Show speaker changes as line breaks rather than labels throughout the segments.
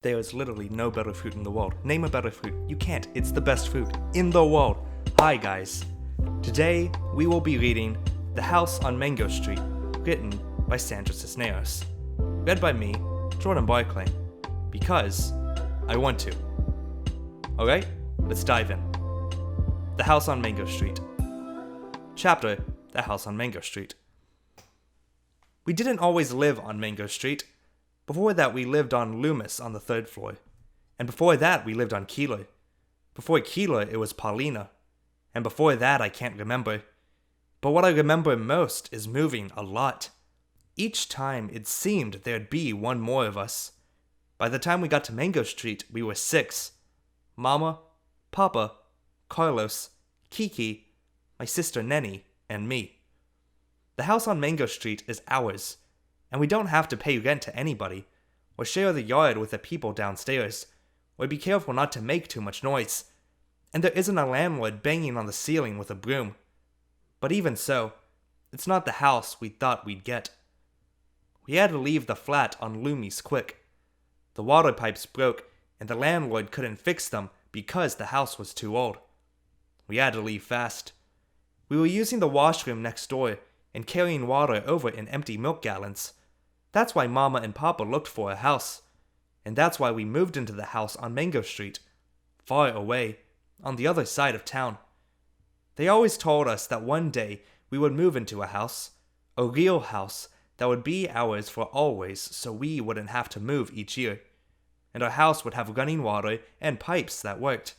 There is literally no better fruit in the world. Name a better fruit. You can't. It's the best fruit in the world. Hi guys. Today we will be reading The House on Mango Street, written by Sandra Cisneros. Read by me, Jordan Barclay, because I want to. Alright, let's dive in. The House on Mango Street. Chapter, The House on Mango Street. We didn't always live on Mango Street. Before that, we lived on Loomis on the 3rd floor. And before that, we lived on Keeler. Before Keeler, it was Paulina. And before that, I can't remember. But what I remember most is moving a lot. Each time, it seemed there'd be one more of us. By the time we got to Mango Street, we were 6. Mama, Papa, Carlos, Kiki, my sister Nenny, and me. The house on Mango Street is ours, and we don't have to pay rent to anybody, or share the yard with the people downstairs, or be careful not to make too much noise, and there isn't a landlord banging on the ceiling with a broom. But even so, it's not the house we thought we'd get. We had to leave the flat on Loomis quick. The water pipes broke, and the landlord couldn't fix them because the house was too old. We had to leave fast. We were using the washroom next door and carrying water over in empty milk gallons. That's why Mama and Papa looked for a house. And that's why we moved into the house on Mango Street, far away, on the other side of town. They always told us that one day we would move into a house, a real house that would be ours for always so we wouldn't have to move each year. And our house would have running water and pipes that worked.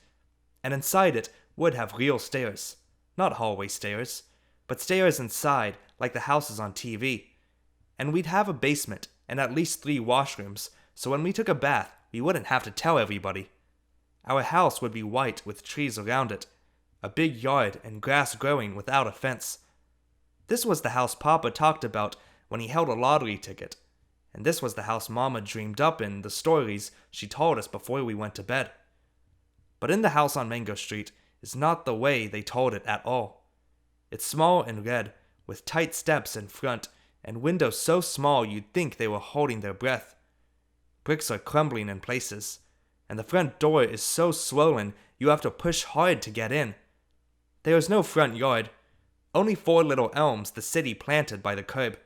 And inside it would have real stairs. Not hallway stairs, but stairs inside like the houses on TV. And we'd have a basement and at least 3 washrooms, so when we took a bath, we wouldn't have to tell everybody. Our house would be white with trees around it, a big yard and grass growing without a fence. This was the house Papa talked about when he held a lottery ticket, and this was the house Mama dreamed up in the stories she told us before we went to bed. But in the house on Mango Street is not the way they told it at all. It's small and red, with tight steps in front, and windows so small you'd think they were holding their breath. Bricks are crumbling in places, and the front door is so swollen you have to push hard to get in. There is no front yard, only 4 little elms the city planted by the curb.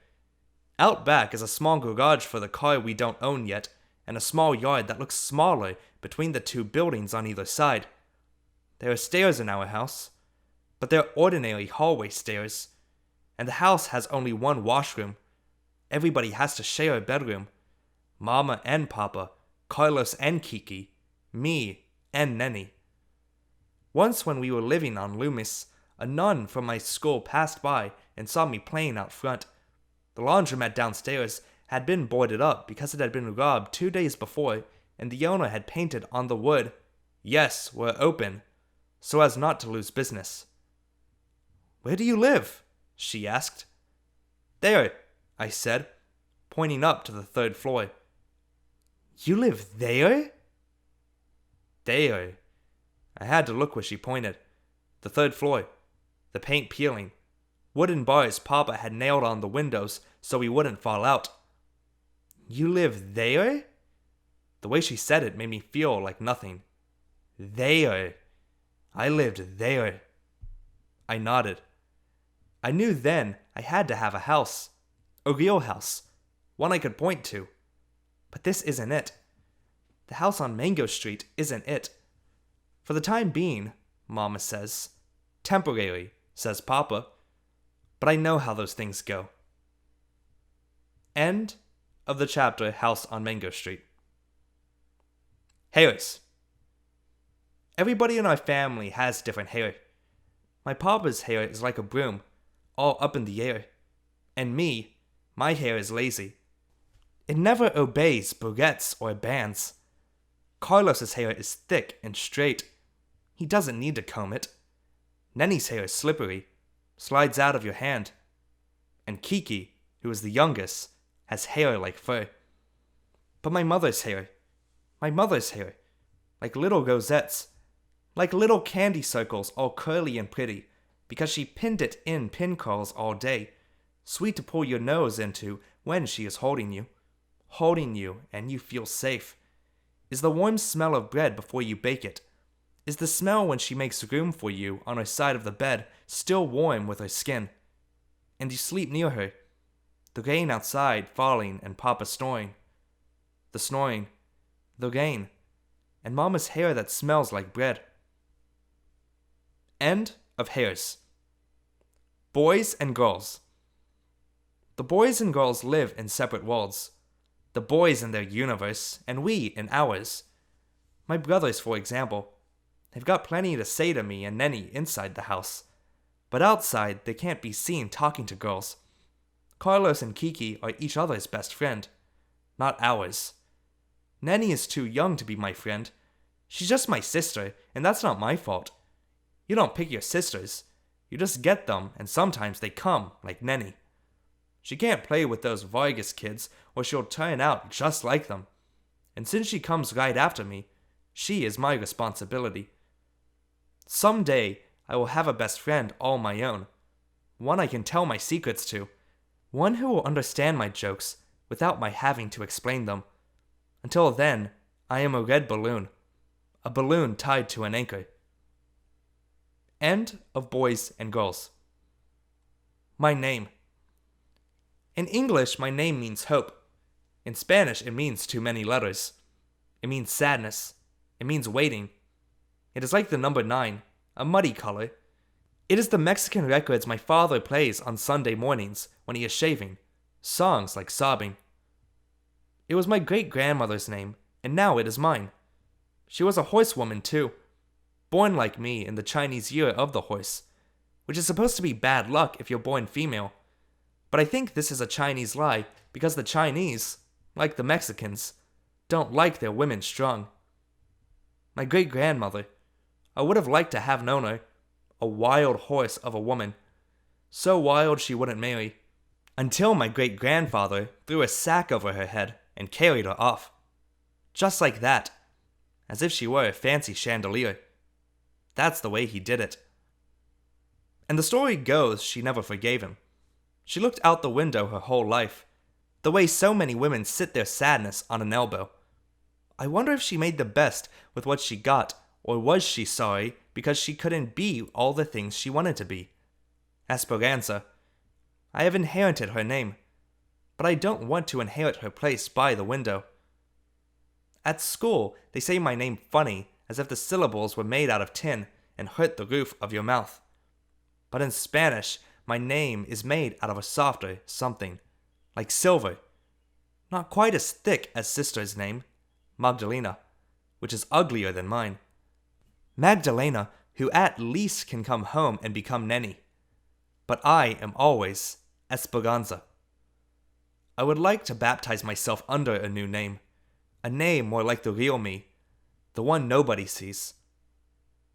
Out back is a small garage for the car we don't own yet, and a small yard that looks smaller between the 2 buildings on either side. There are stairs in our house, but they're ordinary hallway stairs, and the house has only 1 washroom. Everybody has to share a bedroom. Mama and Papa, Carlos and Kiki, me and Nenny. Once when we were living on Loomis, a nun from my school passed by and saw me playing out front. The laundromat downstairs had been boarded up because it had been robbed 2 days before, and the owner had painted on the wood, "Yes, we're open," so as not to lose business. "Where do you live?" she asked. "There," I said, pointing up to the 3rd floor. "You live there?" "There." I had to look where she pointed. The 3rd floor. The paint peeling. Wooden bars Papa had nailed on the windows so we wouldn't fall out. "You live there?" The way she said it made me feel like nothing. "There. I lived there." I nodded. I knew then I had to have a house. A real house. One I could point to. But this isn't it. The house on Mango Street isn't it. For the time being, Mama says. Temporary, says Papa. But I know how those things go. End of the chapter House on Mango Street. Hairs. Everybody in our family has different hair. My papa's hair is like a broom, all up in the air. And me, my hair is lazy. It never obeys barrettes or bands. Carlos's hair is thick and straight. He doesn't need to comb it. Nenny's hair is slippery, slides out of your hand. And Kiki, who is the youngest, has hair like fur. But my mother's hair, like little rosettes, like little candy circles all curly and pretty, because she pinned it in pin curls all day, sweet to pull your nose into when she is holding you and you feel safe. is the warm smell of bread before you bake it. Is the smell when she makes room for you on her side of the bed still warm with her skin. And you sleep near her. The rain outside falling and Papa snoring. The snoring. The rain. And Mama's hair that smells like bread. End of Hairs. Boys and girls. The boys and girls live in separate worlds. The boys in their universe, and we in ours. My brothers, for example. They've got plenty to say to me and Nenny inside the house. But outside, they can't be seen talking to girls. Carlos and Kiki are each other's best friend. Not ours. Nenny is too young to be my friend. She's just my sister, and that's not my fault. You don't pick your sisters. You just get them, and sometimes they come, like Nenny. She can't play with those Vargas kids, or she'll turn out just like them. And since she comes right after me, she is my responsibility. Someday, I will have a best friend all my own. One I can tell my secrets to. One who will understand my jokes without my having to explain them. Until then, I am a red balloon. A balloon tied to an anchor. End of Boys and Girls. My name. In English, my name means hope. In Spanish, it means too many letters. It means sadness. It means waiting. It is like the number 9, a muddy color. It is the Mexican records my father plays on Sunday mornings when he is shaving, songs like Sobbing. It was my great-grandmother's name, and now it is mine. She was a horsewoman too, born like me in the Chinese year of the horse, which is supposed to be bad luck if you're born female. But I think this is a Chinese lie because the Chinese, like the Mexicans, don't like their women strong. My great-grandmother, I would have liked to have known her, a wild horse of a woman, so wild she wouldn't marry, until my great-grandfather threw a sack over her head and carried her off. Just like that, as if she were a fancy chandelier. That's the way he did it. And the story goes she never forgave him. She looked out the window her whole life, the way so many women sit their sadness on an elbow. I wonder if she made the best with what she got, or was she sorry because she couldn't be all the things she wanted to be? Esperanza. I have inherited her name, but I don't want to inherit her place by the window. At school, they say my name funny, as if the syllables were made out of tin and hurt the roof of your mouth. But in Spanish, my name is made out of a softer something, like silver. Not quite as thick as sister's name, Magdalena, which is uglier than mine. Magdalena, who at least can come home and become Nenny. But I am always Esperanza. I would like to baptize myself under a new name, a name more like the real me, the one nobody sees.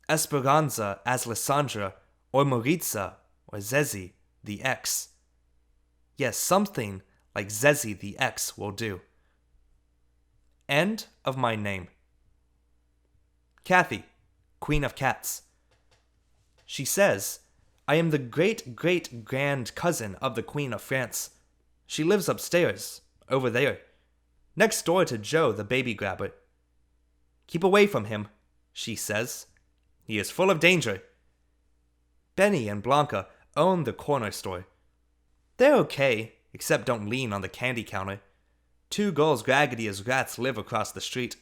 Esperanza as Lysandra, or Maritza, or Zezi, the X. Yes, something like Zezi the X will do. End of my name. Kathy, Queen of Cats. She says, I am the great-great-grand cousin of the Queen of France. She lives upstairs, over there, next door to Joe the baby grabber. Keep away from him, she says. He is full of danger. Benny and Blanca own the corner store. They're okay, except don't lean on the candy counter. 2 girls raggedy as rats live across the street.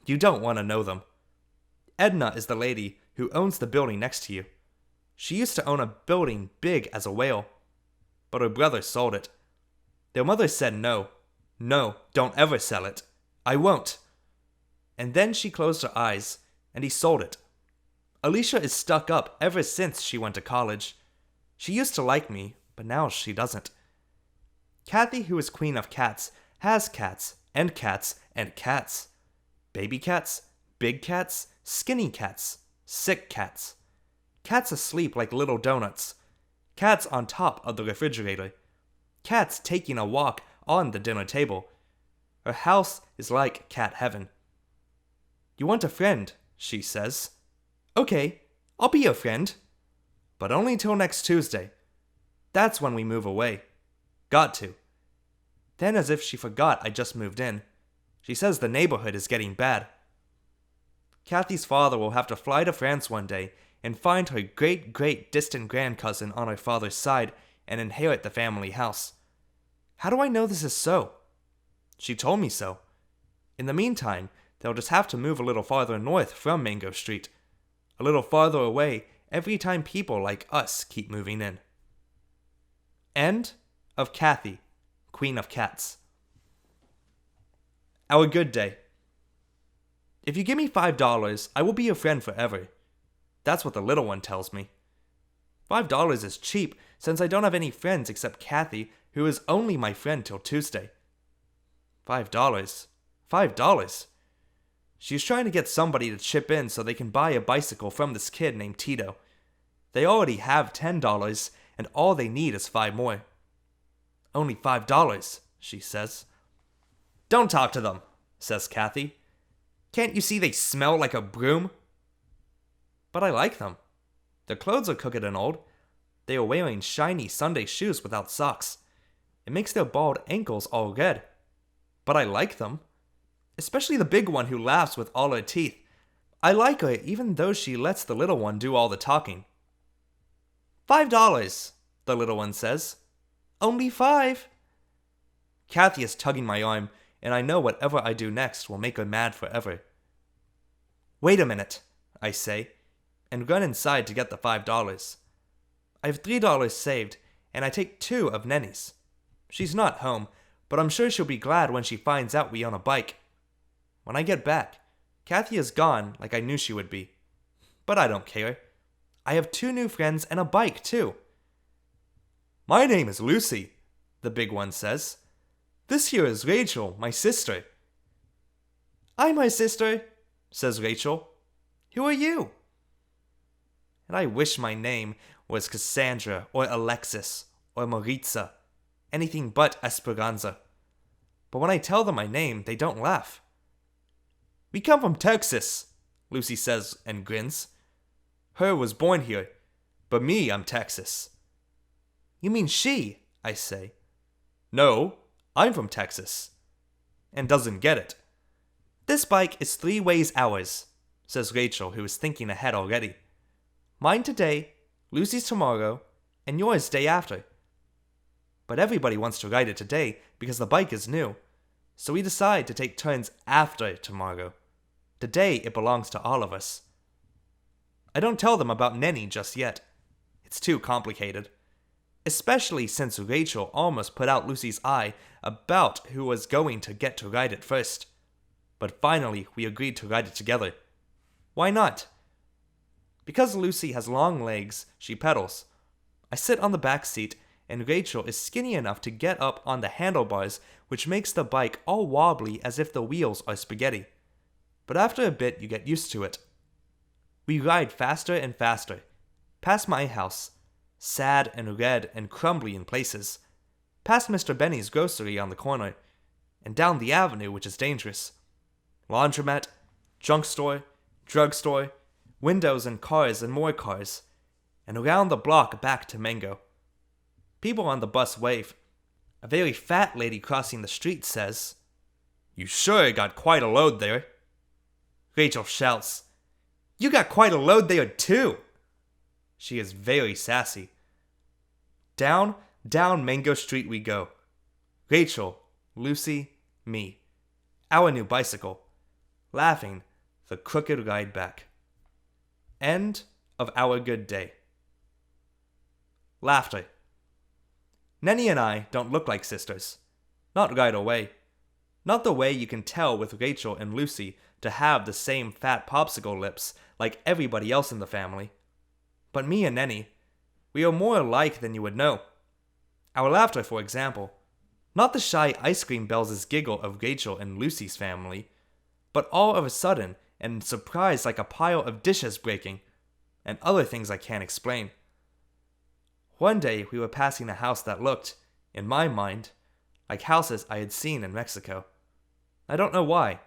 You don't want to know them. Edna is the lady who owns the building next to you. She used to own a building big as a whale, but her brother sold it. Their mother said no. No, don't ever sell it. I won't. And then she closed her eyes, and he sold it. Alicia is stuck up ever since she went to college. She used to like me, but now she doesn't. Kathy, who is Queen of Cats, has cats, and cats, and cats. Baby cats, big cats, skinny cats, sick cats. Cats asleep like little donuts. Cats on top of the refrigerator. Cats taking a walk on the dinner table. Her house is like cat heaven. You want a friend, she says. Okay, I'll be your friend. But only till next Tuesday. That's when we move away. Got to. Then, as if she forgot I just moved in, she says the neighborhood is getting bad. Kathy's father will have to fly to France one day and find her great distant grandcousin on her father's side and inherit the family house. How do I know this is so? She told me so. In the meantime, they'll just have to move a little farther north from Mango Street. A little farther away every time people like us keep moving in. End of Kathy, Queen of Cats. Our good day. If you give me $5, I will be your friend forever. That's what the little one tells me. $5 is cheap since I don't have any friends except Kathy, who is only my friend till Tuesday. $5. $5. She's trying to get somebody to chip in so they can buy a bicycle from this kid named Tito. They already have $10, and all they need is 5 more. Only $5, she says. Don't talk to them, says Kathy. Can't you see they smell like a broom? But I like them. Their clothes are crooked and old. They are wearing shiny Sunday shoes without socks. It makes their bald ankles all red. But I like them. Especially the big one who laughs with all her teeth. I like her even though she lets the little one do all the talking. $5, the little one says. Only 5. Kathy is tugging my arm, and I know whatever I do next will make her mad forever. Wait a minute, I say, and run inside to get the $5. I have $3 saved, and I take 2 of Nenny's. She's not home, but I'm sure she'll be glad when she finds out we own a bike. When I get back, Kathy is gone like I knew she would be. But I don't care. I have 2 new friends and a bike, too. My name is Lucy, the big one says. This here is Rachel, my sister. I'm my sister, says Rachel. Who are you? And I wish my name was Cassandra or Alexis or Maritza, anything but Esperanza. But when I tell them my name, they don't laugh. We come from Texas, Lucy says and grins. Her was born here, but me, I'm Texas. You mean she, I say. No, I'm from Texas. And doesn't get it. This bike is 3 ways ours, says Rachel, who is thinking ahead already. Mine today, Lucy's tomorrow, and yours day after. But everybody wants to ride it today because the bike is new, so we decide to take turns after tomorrow. Today it belongs to all of us. I don't tell them about Nenny just yet. It's too complicated. Especially since Rachel almost put out Lucy's eye about who was going to get to ride it first. But finally we agreed to ride it together. Why not? Because Lucy has long legs, she pedals. I sit on the back seat, and Rachel is skinny enough to get up on the handlebars, which makes the bike all wobbly as if the wheels are spaghetti. But after a bit you get used to it. We ride faster and faster, past my house, sad and red and crumbly in places, past Mr. Benny's grocery on the corner, and down the avenue, which is dangerous. Laundromat, junk store, drugstore, windows and cars and more cars, and around the block back to Mango. People on the bus wave. A very fat lady crossing the street says, "You sure got quite a load there." Rachel shouts, "You got quite a load there too." She is very sassy. Down Mango Street we go. Rachel, Lucy, me. Our new bicycle. Laughing the crooked ride back. End of our good day. Laughter. Nenny and I don't look like sisters. Not right away. Not the way you can tell with Rachel and Lucy to have the same fat popsicle lips like everybody else in the family. But me and Nenny, we are more alike than you would know. Our laughter, for example. Not the shy ice cream bells' giggle of Rachel and Lucy's family, but all of a sudden and surprised like a pile of dishes breaking, and other things I can't explain. One day we were passing a house that looked, in my mind, like houses I had seen in Mexico. I don't know why.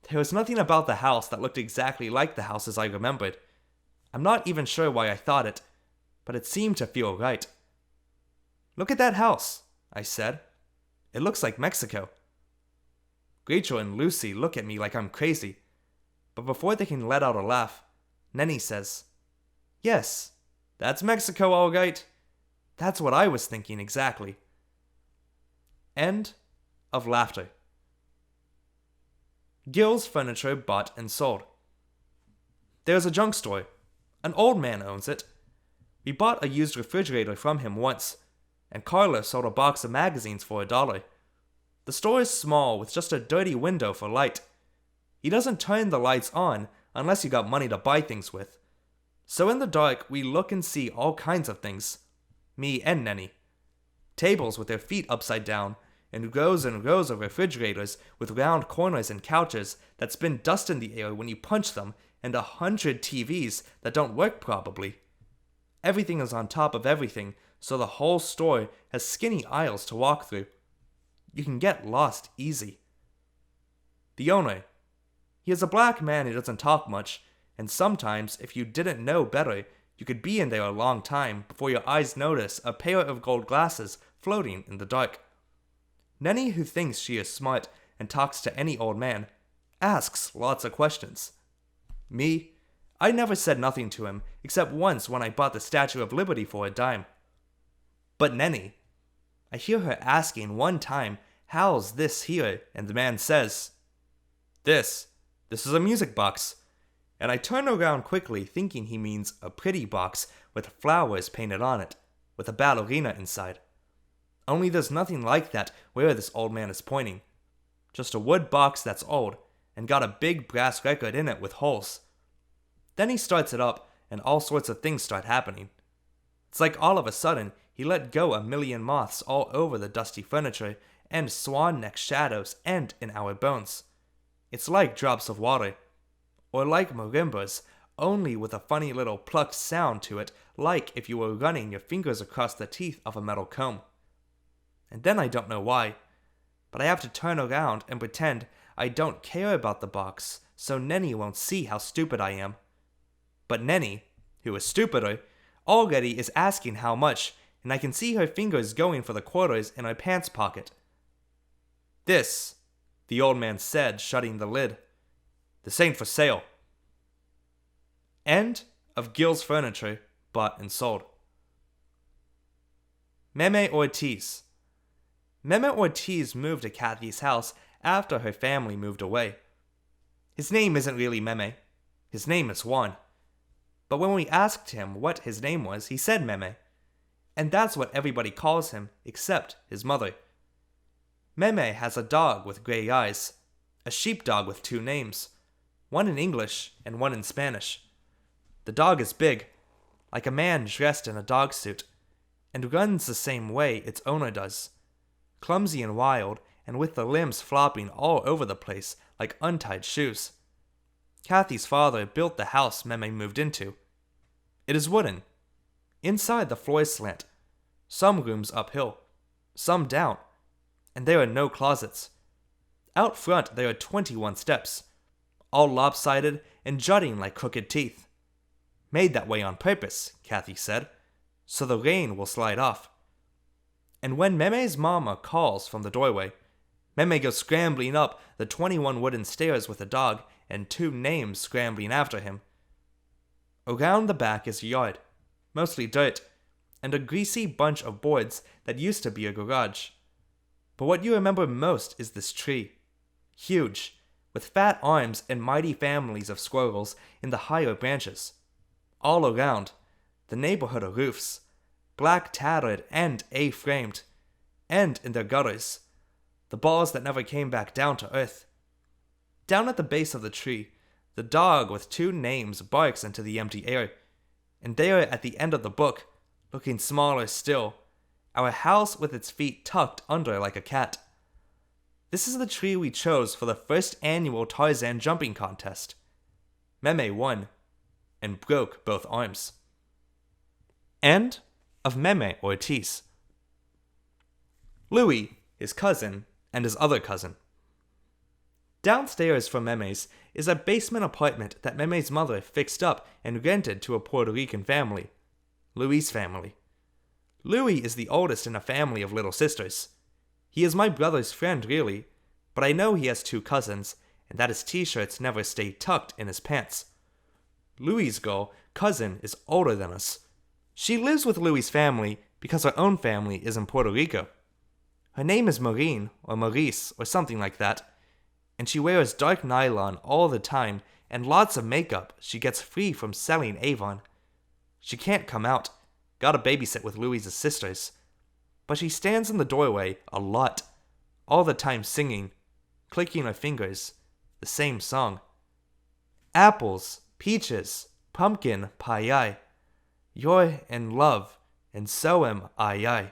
There was nothing about the house that looked exactly like the houses I remembered. I'm not even sure why I thought it, but it seemed to feel right. Look at that house, I said. It looks like Mexico. Rachel and Lucy look at me like I'm crazy, but before they can let out a laugh, Nenny says, "Yes, that's Mexico, all right. That's what I was thinking exactly." End of laughter. Gil's Furniture bought and sold. There's a junk store. An old man owns it. We bought a used refrigerator from him once, and Carla sold a box of magazines for $1. The store is small with just a dirty window for light. He doesn't turn the lights on unless you got money to buy things with. So in the dark, we look and see all kinds of things. Me and Nenny. Tables with their feet upside down, and rows of refrigerators with round corners and couches that spin dust in the air when you punch them, and 100 TVs that don't work probably. Everything is on top of everything, so the whole store has skinny aisles to walk through. You can get lost easy. The owner. He is a black man who doesn't talk much, and sometimes, if you didn't know better, you could be in there a long time before your eyes notice a pair of gold glasses floating in the dark. Nenny, who thinks she is smart and talks to any old man, asks lots of questions. Me, I never said nothing to him except once when I bought the Statue of Liberty for $10. But Nenny, I hear her asking one time, "How's this here?" And the man says, This is a music box." And I turn around quickly thinking he means a pretty box with flowers painted on it, with a ballerina inside. Only there's nothing like that where this old man is pointing. Just a wood box that's old, and got a big brass record in it with holes. Then he starts it up, and all sorts of things start happening. It's like all of a sudden, he let go a million moths all over the dusty furniture, and swan-neck shadows and in our bones. It's like drops of water. Or like marimbas, only with a funny little plucked sound to it, like if you were running your fingers across the teeth of a metal comb. And then I don't know why, but I have to turn around and pretend I don't care about the box, so Nenny won't see how stupid I am. But Nenny, who is stupider, already is asking how much, and I can see her fingers going for the quarters in her pants pocket. "This," the old man said, shutting the lid. "This ain't for sale." End of Gil's Furniture bought and sold. Meme Ortiz. Meme Ortiz moved to Kathy's house after her family moved away. His name isn't really Meme. His name is Juan. But when we asked him what his name was, he said Meme. And that's what everybody calls him, except his mother. Meme has a dog with gray eyes, a sheepdog with 2 names, one in English and one in Spanish. The dog is big, like a man dressed in a dog suit, and runs the same way its owner does. Clumsy and wild, and with the limbs flopping all over the place like untied shoes. Kathy's father built the house Meme moved into. It is wooden. Inside the floors slant, some rooms uphill, some down, and there are no closets. Out front there are 21 steps, all lopsided and jutting like crooked teeth. Made that way on purpose, Kathy said, so the rain will slide off. And when Meme's mama calls from the doorway, Meme goes scrambling up the 21 wooden stairs with a dog and 2 names scrambling after him. Around the back is a yard, mostly dirt, and a greasy bunch of boards that used to be a garage. But what you remember most is this tree. Huge, with fat arms and mighty families of squirrels in the higher branches. All around, the neighborhood of roofs, black tattered and A-framed, and in their gutters, the balls that never came back down to earth. Down at the base of the tree, the dog with 2 names barks into the empty air, and there at the end of the book, looking smaller still, our house with its feet tucked under like a cat. This is the tree we chose for the first annual Tarzan jumping contest. Meme won, and broke both arms. End of Meme Ortiz. Louis, his cousin, and his other cousin. Downstairs from Meme's is a basement apartment that Meme's mother fixed up and rented to a Puerto Rican family, Louis' family. Louis is the oldest in a family of little sisters. He is my brother's friend, really, but I know he has 2 cousins, and that his t-shirts never stay tucked in his pants. Louie's girl cousin is older than us. She lives with Louie's family because her own family is in Puerto Rico. Her name is Maureen or Maurice or something like that, and she wears dark nylon all the time and lots of makeup she gets free from selling Avon. She can't come out, gotta babysit with Louie's sisters, but she stands in the doorway a lot, all the time singing, clicking her fingers, the same song. Apples, peaches, pumpkin pie. You're in love, and so am I.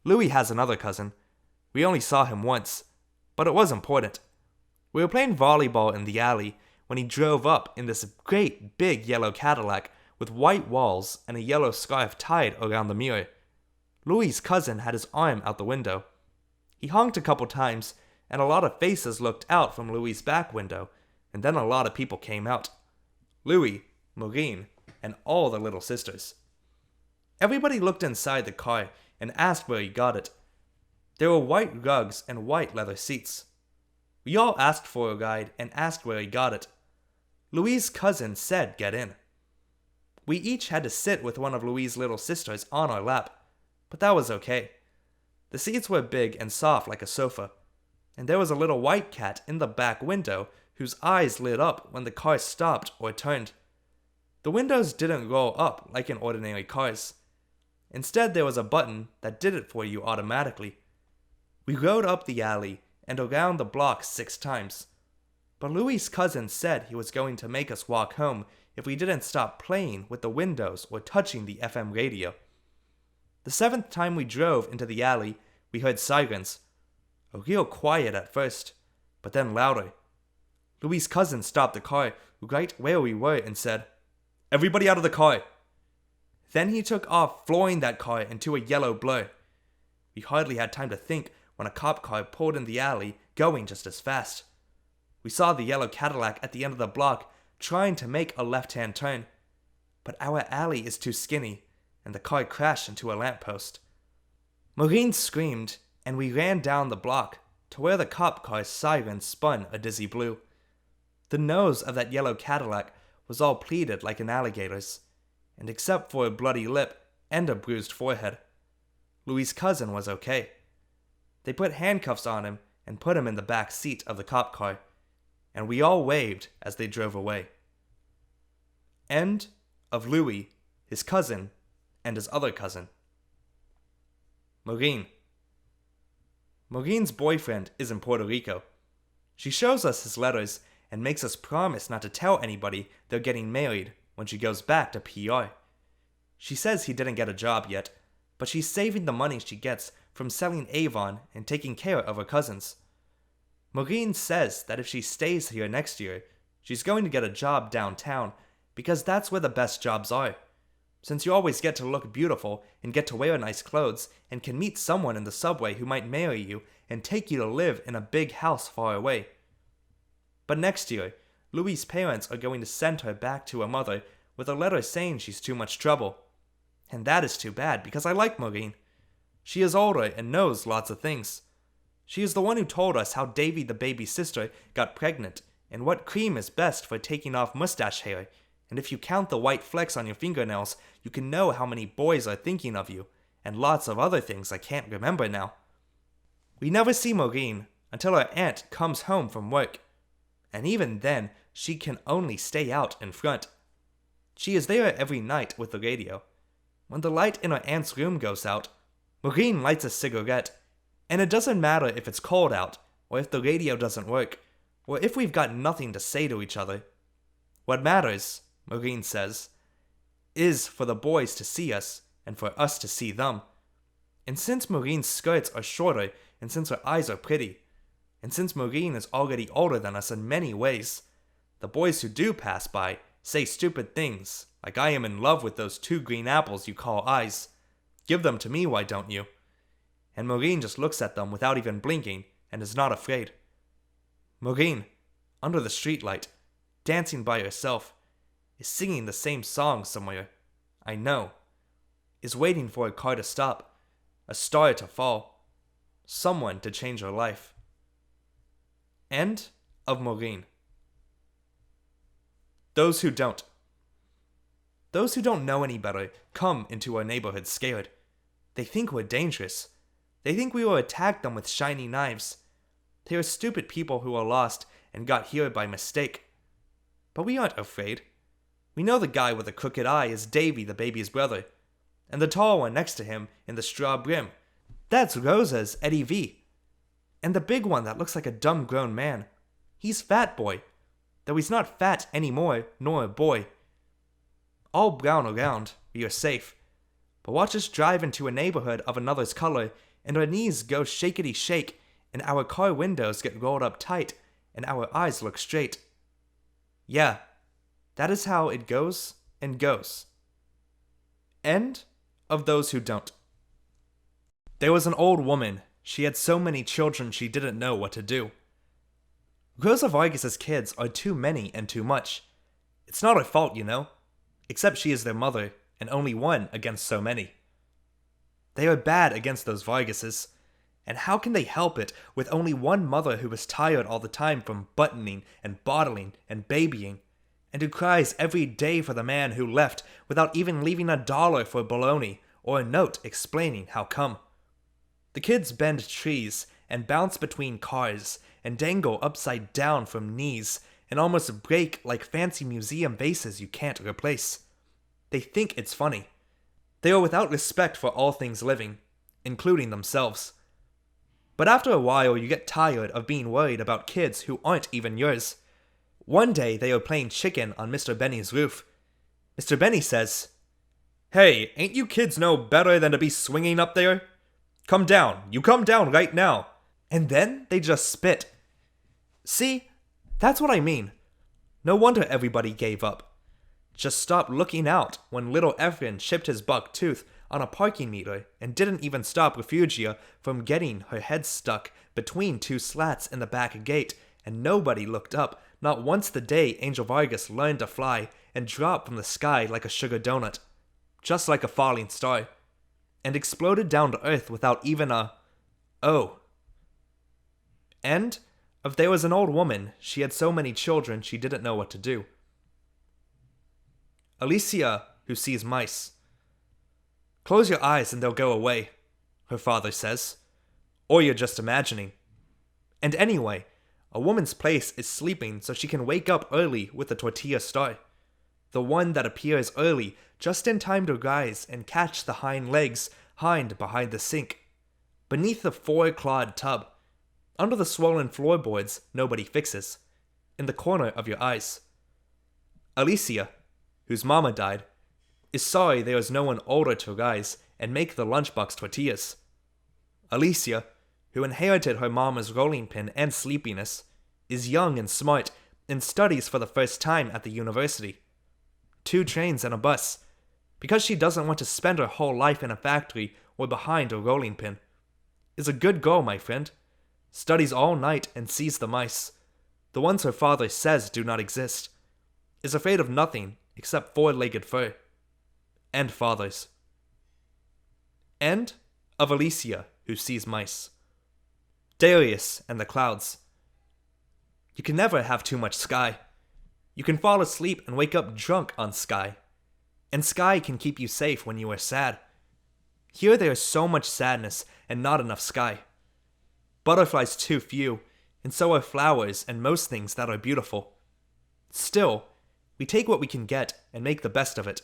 Louie has another cousin. We only saw him once, but it was important. We were playing volleyball in the alley when he drove up in this great big yellow Cadillac with white walls and a yellow scarf tied around the mirror. Louie's cousin had his arm out the window. He honked a couple times, and a lot of faces looked out from Louie's back window, and then a lot of people came out. Louie, Maureen, and all the little sisters. Everybody looked inside the car and asked where he got it. There were white rugs and white leather seats. We all asked for a ride and asked where he got it. Louie's cousin said get in. We each had to sit with one of Louie's little sisters on our lap, but that was okay. The seats were big and soft like a sofa, and there was a little white cat in the back window whose eyes lit up when the car stopped or turned. The windows didn't roll up like in ordinary cars. Instead, there was a button that did it for you automatically. We rode up the alley and around the block 6 times, but Louie's cousin said he was going to make us walk home if we didn't stop playing with the windows or touching the FM radio. The 7th time we drove into the alley, we heard sirens. A real quiet at first, but then louder. Louie's cousin stopped the car right where we were and said, "Everybody out of the car." Then he took off, flooring that car into a yellow blur. We hardly had time to think when a cop car pulled in the alley, going just as fast. We saw the yellow Cadillac at the end of the block trying to make a left-hand turn, but our alley is too skinny, and the car crashed into a lamppost. Maureen screamed, and we ran down the block to where the cop car's siren spun a dizzy blue. The nose of that yellow Cadillac was all pleated like an alligator's, and except for a bloody lip and a bruised forehead, Louie's cousin was okay. They put handcuffs on him and put him in the back seat of the cop car, and we all waved as they drove away. End of Louie, his cousin, and his other cousin. Maureen. Maureen's boyfriend is in Puerto Rico. She shows us his letters and makes us promise not to tell anybody they're getting married when she goes back to PR. She says he didn't get a job yet, but she's saving the money she gets from selling Avon and taking care of her cousins. Maureen says that if she stays here next year, she's going to get a job downtown because that's where the best jobs are. Since you always get to look beautiful and get to wear nice clothes and can meet someone in the subway who might marry you and take you to live in a big house far away. But next year, Louie's parents are going to send her back to her mother with a letter saying she's too much trouble. And that is too bad because I like Maureen. She is older and knows lots of things. She is the one who told us how Davy the baby sister got pregnant and what cream is best for taking off mustache hair, and if you count the white flecks on your fingernails, you can know how many boys are thinking of you, and lots of other things I can't remember now. We never see Maureen until her aunt comes home from work, and even then, she can only stay out in front. She is there every night with the radio. When the light in her aunt's room goes out, Maureen lights a cigarette, and it doesn't matter if it's cold out, or if the radio doesn't work, or if we've got nothing to say to each other. What matters, Maureen says, is for the boys to see us, and for us to see them. And since Maureen's skirts are shorter, and since her eyes are pretty, and since Maureen is already older than us in many ways, the boys who do pass by say stupid things, like I am in love with those 2 green apples you call eyes. Give them to me, why don't you? And Maureen just looks at them without even blinking, and is not afraid. Maureen, under the streetlight, dancing by herself, is singing the same song somewhere, I know, is waiting for a car to stop, a star to fall, someone to change her life. End of Maureen. Those who don't. Those who don't know any better come into our neighborhood scared. They think we're dangerous. They think we will attack them with shiny knives. They are stupid people who are lost and got here by mistake. But we aren't afraid. We know the guy with the crooked eye is Davy, the baby's brother. And the tall one next to him in the straw brim, that's Rosa's Eddie V. And the big one that looks like a dumb grown man, he's Fat Boy. Though he's not fat anymore, nor a boy. All brown around, we are safe. But watch us drive into a neighborhood of another's color, and our knees go shakety shake, and our car windows get rolled up tight, and our eyes look straight. Yeah, that is how it goes and goes. End of those who don't. There was an old woman. She had so many children she didn't know what to do. Rosa Vargas's kids are too many and too much. It's not her fault, you know. Except she is their mother, and only one against so many. They are bad against those Vargases. And how can they help it with only one mother who is tired all the time from buttoning and bottling and babying, and who cries every day for the man who left without even leaving $1 for bologna or a note explaining how come. The kids bend trees and bounce between cars and dangle upside down from knees and almost break like fancy museum vases you can't replace. They think it's funny. They are without respect for all things living, including themselves. But after a while you get tired of being worried about kids who aren't even yours. One day they are playing chicken on Mr. Benny's roof. Mr. Benny says, "Hey, ain't you kids no better than to be swinging up there? Come down, you come down right now." And then they just spit. See, that's what I mean. No wonder everybody gave up. Just stopped looking out when little Ephraim chipped his buck tooth on a parking meter and didn't even stop Refugia from getting her head stuck between two slats in the back gate, and nobody looked up, not once the day Angel Vargas learned to fly and dropped from the sky like a sugar donut, just like a falling star, and exploded down to earth without even a "oh." End of There was an old woman. She had so many children she didn't know what to do. Alicia, who sees mice. "Close your eyes and they'll go away," her father says. "Or you're just imagining. And anyway, a woman's place is sleeping so she can wake up early with the tortilla star. The one that appears early, just in time to rise and catch the hind legs behind the sink. Beneath the four-clawed tub. Under the swollen floorboards nobody fixes. In the corner of your eyes. Alicia, whose mama died, is sorry there is no one older to rise and make the lunchbox tortillas. Alicia, who inherited her mama's rolling pin and sleepiness, is young and smart and studies for the first time at the university. 2 trains and a bus, because she doesn't want to spend her whole life in a factory or behind a rolling pin. Is a good girl, my friend. Studies all night and sees the mice, the ones her father says do not exist. Is afraid of nothing except 4-legged fur. And fathers. End of Alicia, who sees mice. Darius and the clouds. You can never have too much sky. You can fall asleep and wake up drunk on sky. And sky can keep you safe when you are sad. Here there is so much sadness and not enough sky. Butterflies too few, and so are flowers and most things that are beautiful. Still, we take what we can get and make the best of it.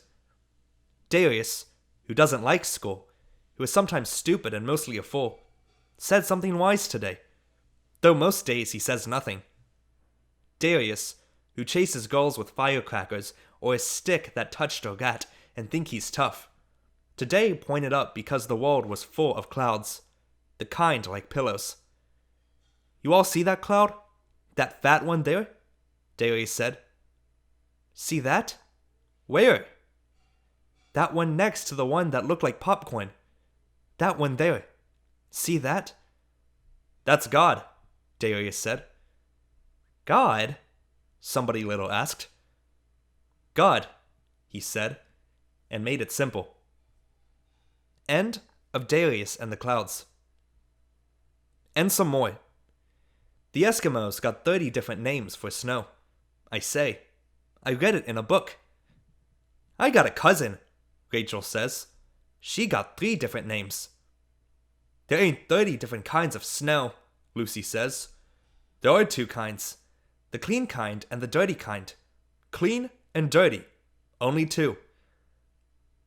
Darius, who doesn't like school, who is sometimes stupid and mostly a fool, said something wise today, though most days he says nothing. Darius, who chases girls with firecrackers or a stick that touched a rat and think he's tough, today pointed up because the world was full of clouds, the kind like pillows. "You all see that cloud? That fat one there?" Darius said. "See that? Where?" "That one next to the one that looked like popcorn. That one there. See that?" "That's God," Darius said. "God?" somebody little asked. "God," he said, and made it simple. End of Darius and the Clouds. And some more. The Eskimos got 30 different names for snow. I say. I read it in a book. I got a cousin, Rachel says. She got 3 different names. There ain't 30 different kinds of snow, Lucy says. There are 2 kinds. The clean kind and the dirty kind. Clean and dirty. Only 2.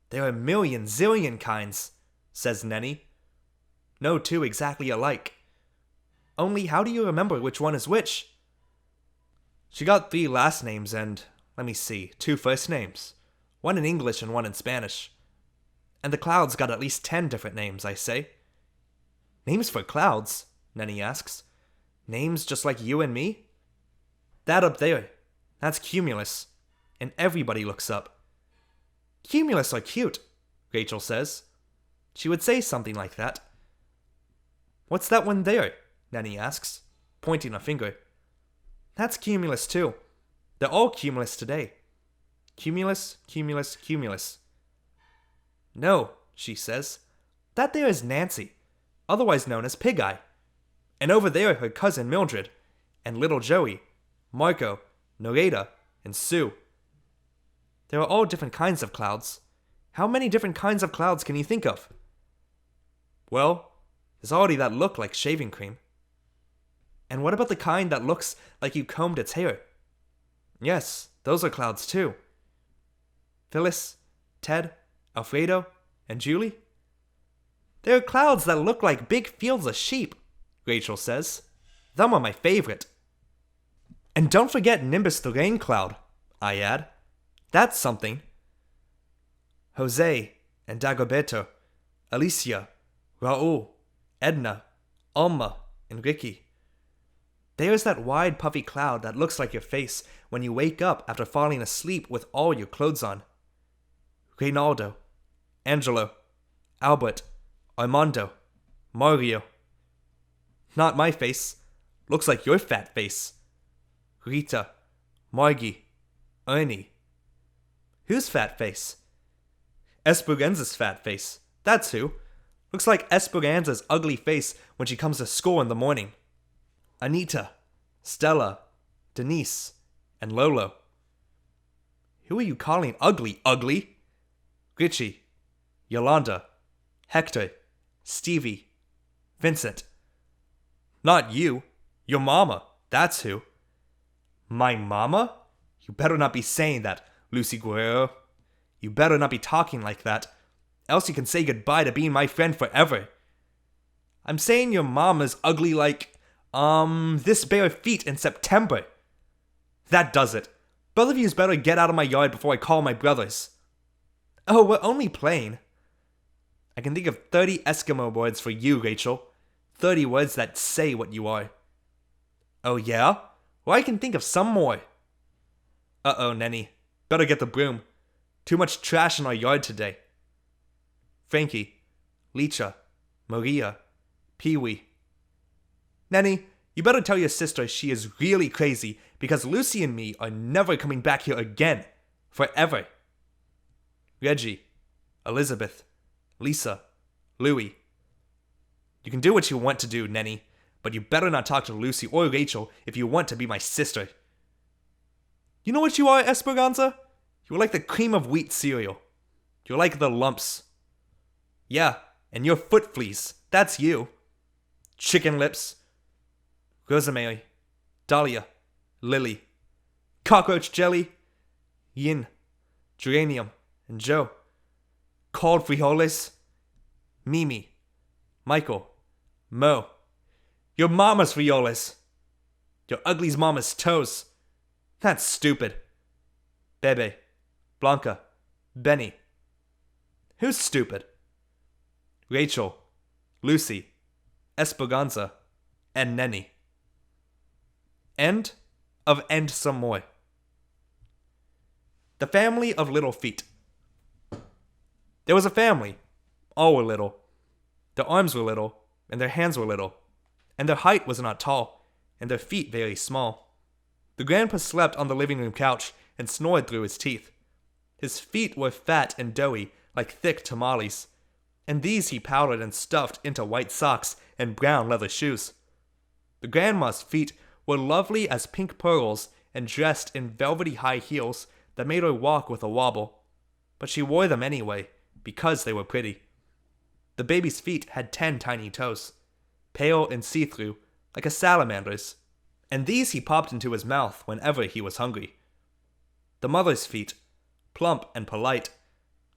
There are a million zillion kinds, says Nenny. No 2 exactly alike. Only how do you remember which one is which? She got 3 last names and, let me see, 2 first names. One in English and one in Spanish. And the clouds got at least 10 different names, I say. Names for clouds? Nenny asks. Names just like you and me? That up there, that's cumulus. And everybody looks up. Cumulus are cute, Rachel says. She would say something like that. What's that one there? Nenny asks, pointing a finger. That's cumulus too. They're all cumulus today. Cumulus, cumulus, cumulus. No, she says. That there is Nancy, otherwise known as Pig Eye. And over there her cousin Mildred, and little Joey, Marco, Nareda, and Sue. There are all different kinds of clouds. How many different kinds of clouds can you think of? Well, there's already that look like shaving cream. And what about the kind that looks like you combed its hair? Yes, those are clouds too. Phyllis, Ted, Alfredo, and Julie? There are clouds that look like big fields of sheep, Rachel says. Them are my favorite. And don't forget Nimbus the rain cloud, I add. That's something. Jose and Dagoberto, Alicia, Raul, Edna, Alma, and Ricky. There's that wide puffy cloud that looks like your face when you wake up after falling asleep with all your clothes on. Reynaldo, Angelo, Albert, Armando, Mario. Not my face. Looks like your fat face. Rita, Margie, Ernie. Whose fat face? Esperanza's fat face. That's who. Looks like Esperanza's ugly face when she comes to school in the morning. Anita, Stella, Denise, and Lolo. Who are you calling ugly, ugly? Richie, Yolanda, Hector, Stevie, Vincent. Not you. Your mama. That's who. My mama? You better not be saying that, Lucy Guerrero. You better not be talking like that, else you can say goodbye to being my friend forever. I'm saying your mama's ugly like, this bare feet in September. That does it. Both of yous better get out of my yard before I call my brothers. Oh, we're only playing. I can think of 30 Eskimo words for you, Rachel. 30 words that say what you are. Oh yeah? Well, I can think of some more. Uh-oh, Nenny. Better get the broom. Too much trash in our yard today. Frankie, Licha, Maria, Pee-wee. Nenny, you better tell your sister she is really crazy because Lucy and me are never coming back here again. Forever. Reggie, Elizabeth, Lisa, Louie. You can do what you want to do, Nenny, but you better not talk to Lucy or Rachel if you want to be my sister. You know what you are, Esperanza? You're like the cream of wheat cereal. You're like the lumps. Yeah, and you're foot fleas. That's you. Chicken lips. Rosemary. Dahlia. Lily. Cockroach jelly. Yin. Geranium. And Joe. Cold frijoles. Mimi. Michael. Mo. Your mama's frijoles. Your ugly's mama's toes. That's stupid. Bebe. Blanca. Benny. Who's stupid? Rachel. Lucy. Esperanza. And Nenny. End of End Some More. The family of little feet. There was a family. All were little. Their arms were little, and their hands were little, and their height was not tall, and their feet very small. The grandpa slept on the living room couch and snored through his teeth. His feet were fat and doughy like thick tamales, and these he powdered and stuffed into white socks and brown leather shoes. The grandma's feet were lovely as pink pearls and dressed in velvety high heels that made her walk with a wobble. But she wore them anyway, because they were pretty. The baby's feet had 10 tiny toes, pale and see-through, like a salamander's, and these he popped into his mouth whenever he was hungry. The mother's feet, plump and polite,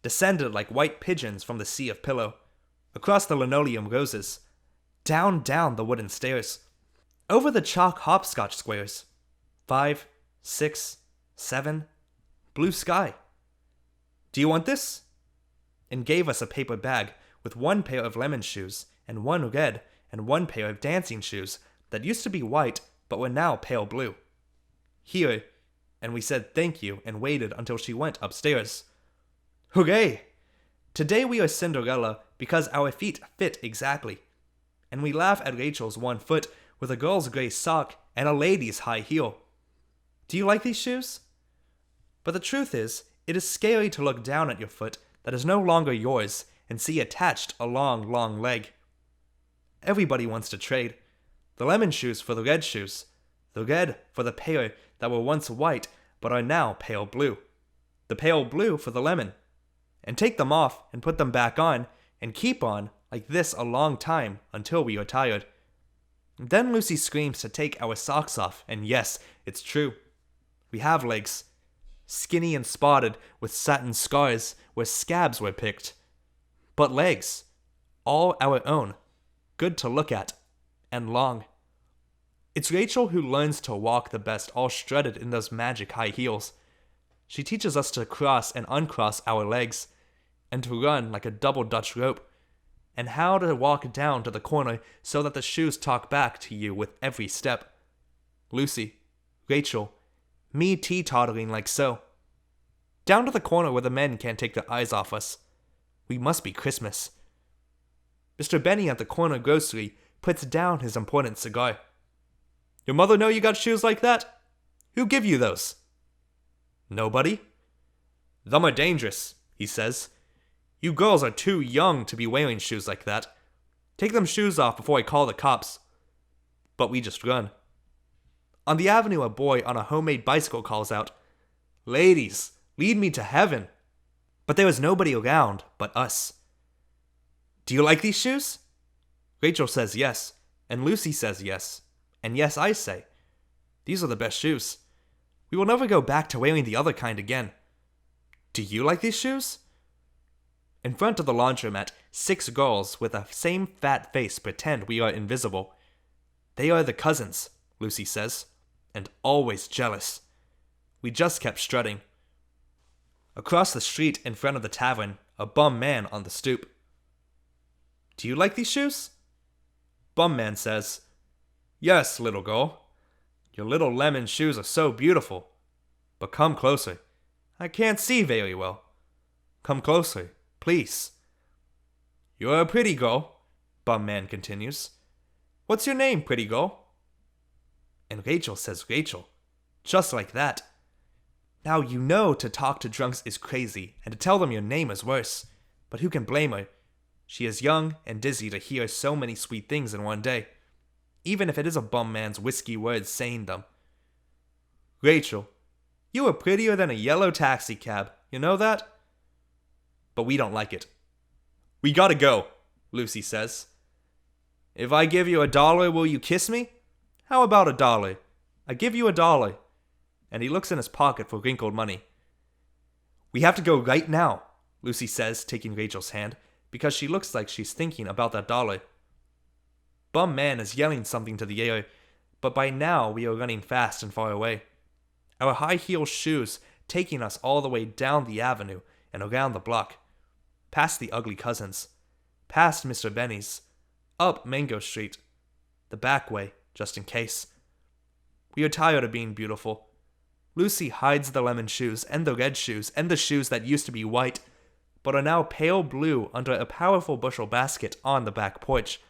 descended like white pigeons from the sea of pillow, across the linoleum roses, down the wooden stairs, over the chalk hopscotch squares, 5, 6, 7, blue sky. Do you want this? And gave us a paper bag with 1 pair of lemon shoes and 1 red and 1 pair of dancing shoes that used to be white but were now pale blue. Here, and we said thank you and waited until she went upstairs. Hooray! Today we are Cinderella because our feet fit exactly. And we laugh at Rachel's 1 foot with a girl's gray sock and a lady's high heel. Do you like these shoes? But the truth is, it is scary to look down at your foot that is no longer yours and see attached a long, long leg. Everybody wants to trade. The lemon shoes for the red shoes. The red for the pair that were once white but are now pale blue. The pale blue for the lemon. And take them off and put them back on and keep on like this a long time until we are tired. Then Lucy screams to take our socks off, and yes, it's true. We have legs. Skinny and spotted with satin scars where scabs were picked. But legs. All our own. Good to look at. And long. It's Rachel who learns to walk the best, all strutted in those magic high heels. She teaches us to cross and uncross our legs, and to run like a double Dutch rope, and how to walk down to the corner so that the shoes talk back to you with every step. Lucy, Rachel, me teetotaling like so. Down to the corner where the men can't take their eyes off us. We must be Christmas. Mr. Benny at the corner grocery puts down his important cigar. Your mother know you got shoes like that? Who give you those? Nobody. Them are dangerous, he says. You girls are too young to be wearing shoes like that. Take them shoes off before I call the cops. But we just run. On the avenue, a boy on a homemade bicycle calls out, Ladies, lead me to heaven. But there was nobody around but us. Do you like these shoes? Rachel says yes, and Lucy says yes, and yes, I say. These are the best shoes. We will never go back to wearing the other kind again. Do you like these shoes? In front of the laundromat, 6 girls with the same fat face pretend we are invisible. They are the cousins, Lucy says, and always jealous. We just kept strutting. Across the street in front of the tavern, a bum man on the stoop. Do you like these shoes? Bum man says, Yes, little girl. Your little lemon shoes are so beautiful. But come closer. I can't see very well. Come closer, please. You're a pretty girl, Bum man continues. What's your name, pretty girl? And Rachel says Rachel, just like that. Now you know to talk to drunks is crazy, and to tell them your name is worse. But who can blame her? She is young and dizzy to hear so many sweet things in one day, even if it is a bum man's whiskey words saying them. Rachel, you are prettier than a yellow taxi cab, you know that? But we don't like it. We gotta go, Lucy says. If I give you $1, will you kiss me? How about $1? I give you $1. And he looks in his pocket for wrinkled money. We have to go right now, Lucy says, taking Rachel's hand, because she looks like she's thinking about that $1. Bum man is yelling something to the air, but by now we are running fast and far away. Our high-heeled shoes taking us all the way down the avenue and around the block, past the ugly cousins, past Mr. Benny's, up Mango Street, the back way, just in case. We are tired of being beautiful. Lucy hides the lemon shoes and the red shoes and the shoes that used to be white, but are now pale blue under a powerful bushel basket on the back porch,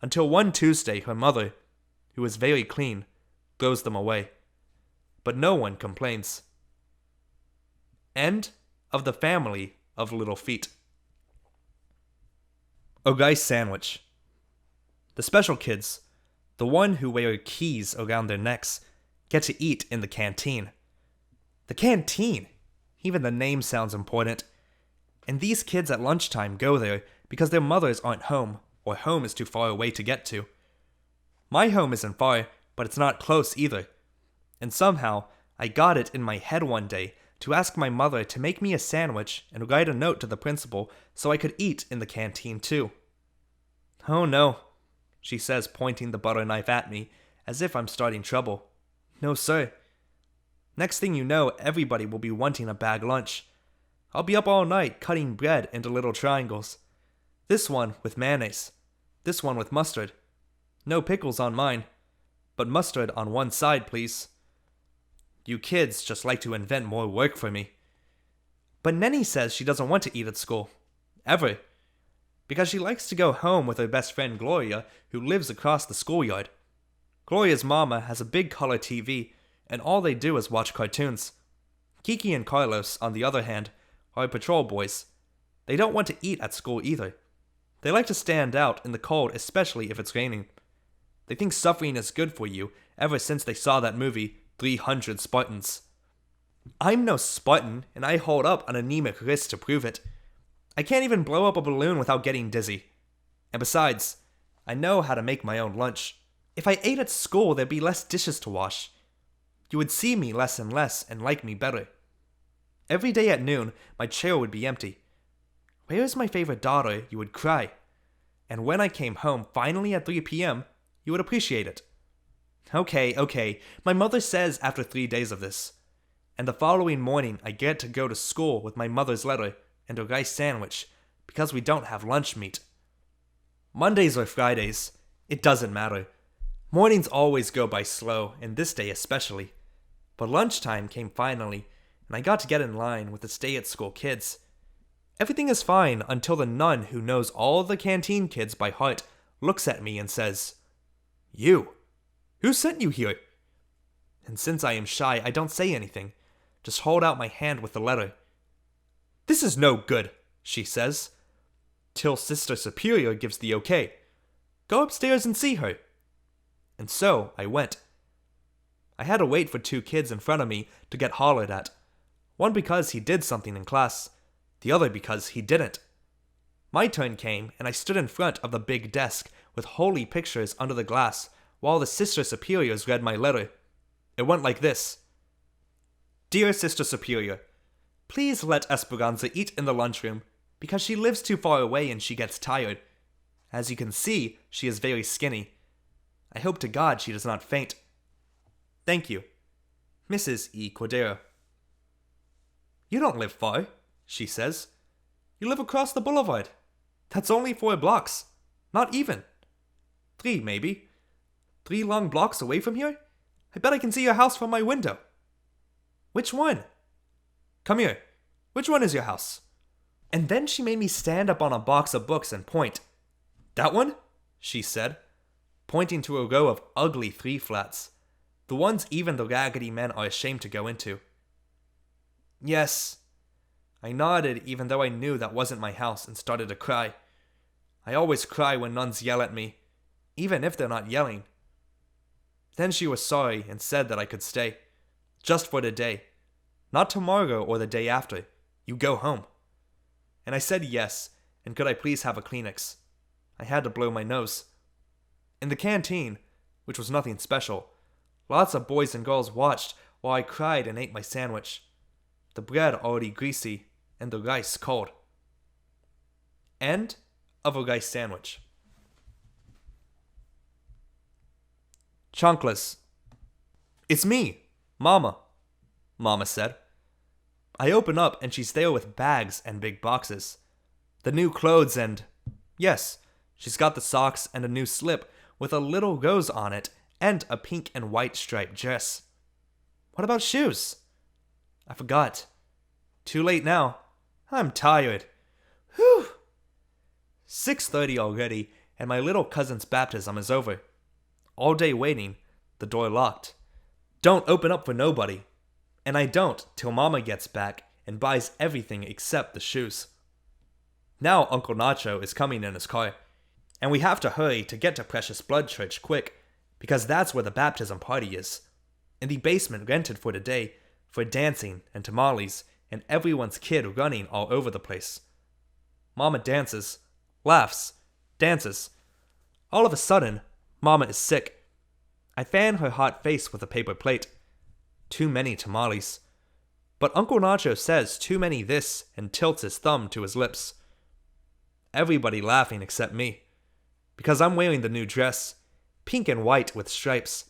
until one Tuesday her mother, who is very clean, throws them away. But no one complains. End of the family of Little Feet. A rice sandwich. The special kids, the one who wear keys around their necks, get to eat in the canteen. The canteen! Even the name sounds important. And these kids at lunchtime go there because their mothers aren't home, or home is too far away to get to. My home isn't far, but it's not close either. And somehow, I got it in my head one day to ask my mother to make me a sandwich and write a note to the principal so I could eat in the canteen too. "Oh no," she says, pointing the butter knife at me, as if I'm starting trouble. "No, sir. Next thing you know, everybody will be wanting a bag lunch. I'll be up all night cutting bread into little triangles. This one with mayonnaise. This one with mustard. No pickles on mine, but mustard on one side, please. You kids just like to invent more work for me." But Nenny says she doesn't want to eat at school. Ever. Because she likes to go home with her best friend Gloria, who lives across the schoolyard. Gloria's mama has a big color TV, and all they do is watch cartoons. Kiki and Carlos, on the other hand, are patrol boys. They don't want to eat at school either. They like to stand out in the cold, especially if it's raining. They think suffering is good for you ever since they saw that movie, 300 Spartans. I'm no Spartan, and I hold up an anemic wrist to prove it. I can't even blow up a balloon without getting dizzy. And besides, I know how to make my own lunch. If I ate at school, there'd be less dishes to wash. You would see me less and less and like me better. Every day at noon, my chair would be empty. "Where's my favorite daughter?" you would cry. And when I came home finally at 3 p.m., you would appreciate it. Okay, my mother says after 3 days of this. And the following morning, I get to go to school with my mother's letter and a rice sandwich because we don't have lunch meat. Mondays or Fridays, it doesn't matter. Mornings always go by slow, and this day especially. But lunchtime came finally, and I got to get in line with the stay-at-school kids. Everything is fine until the nun who knows all the canteen kids by heart looks at me and says, "You? Who sent you here?" And since I am shy, I don't say anything, just hold out my hand with the letter. "This is no good," she says, till Sister Superior gives the okay. "Go upstairs and see her." And so I went. I had to wait for 2 kids in front of me to get hollered at. One because he did something in class, the other because he didn't. My turn came, and I stood in front of the big desk with holy pictures under the glass while the Sister Superiors read my letter. It went like this. "Dear Sister Superior, please let Esperanza eat in the lunchroom because she lives too far away and she gets tired. As you can see, she is very skinny. I hope to God she does not faint. Thank you, Mrs. E. Cordero." "You don't live far," she says. "You live across the boulevard. That's only 4 blocks. Not even. 3, maybe. 3 long blocks away from here? I bet I can see your house from my window." "Which one?" "Come here. Which one is your house?" And then she made me stand up on a box of books and point. "That one?" she said, pointing to a row of ugly 3-flats, the ones even the raggedy men are ashamed to go into. "Yes." I nodded even though I knew that wasn't my house and started to cry. I always cry when nuns yell at me, even if they're not yelling. Then she was sorry and said that I could stay. Just for the day. Not tomorrow or the day after. You go home. And I said yes, and could I please have a Kleenex? I had to blow my nose. In the canteen, which was nothing special, lots of boys and girls watched while I cried and ate my sandwich. The bread already greasy, and the rice cold. End of a rice sandwich. Chanclas. "It's me, Mama," Mama said. I open up and she's there with bags and big boxes. The new clothes and... yes, she's got the socks and a new slip with a little rose on it and a pink and white striped dress. What about shoes? I forgot. Too late now. I'm tired. Whew. 6:30 already, and my little cousin's baptism is over. All day waiting, the door locked. Don't open up for nobody. And I don't till Mama gets back and buys everything except the shoes. Now Uncle Nacho is coming in his car, and we have to hurry to get to Precious Blood Church quick, because that's where the baptism party is. In the basement rented for the day, for dancing and tamales, and everyone's kid running all over the place. Mama dances, laughs, dances. All of a sudden, Mama is sick. I fan her hot face with a paper plate. Too many tamales. But Uncle Nacho says too many this and tilts his thumb to his lips. Everybody laughing except me. Because I'm wearing the new dress, pink and white with stripes,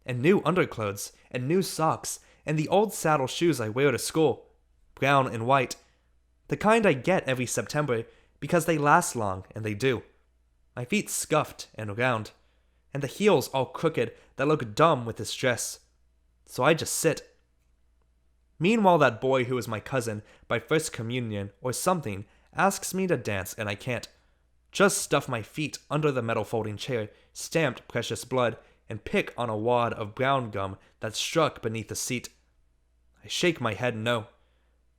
and new underclothes, and new socks, and the old saddle shoes I wear to school, brown and white. The kind I get every September because they last long, and they do. My feet scuffed and round, and the heels all crooked that look dumb with this dress. So I just sit. Meanwhile, that boy who is my cousin by first communion or something asks me to dance, and I can't. Just stuff my feet under the metal folding chair, stamped precious blood, and pick on a wad of brown gum that's struck beneath the seat. I shake my head no,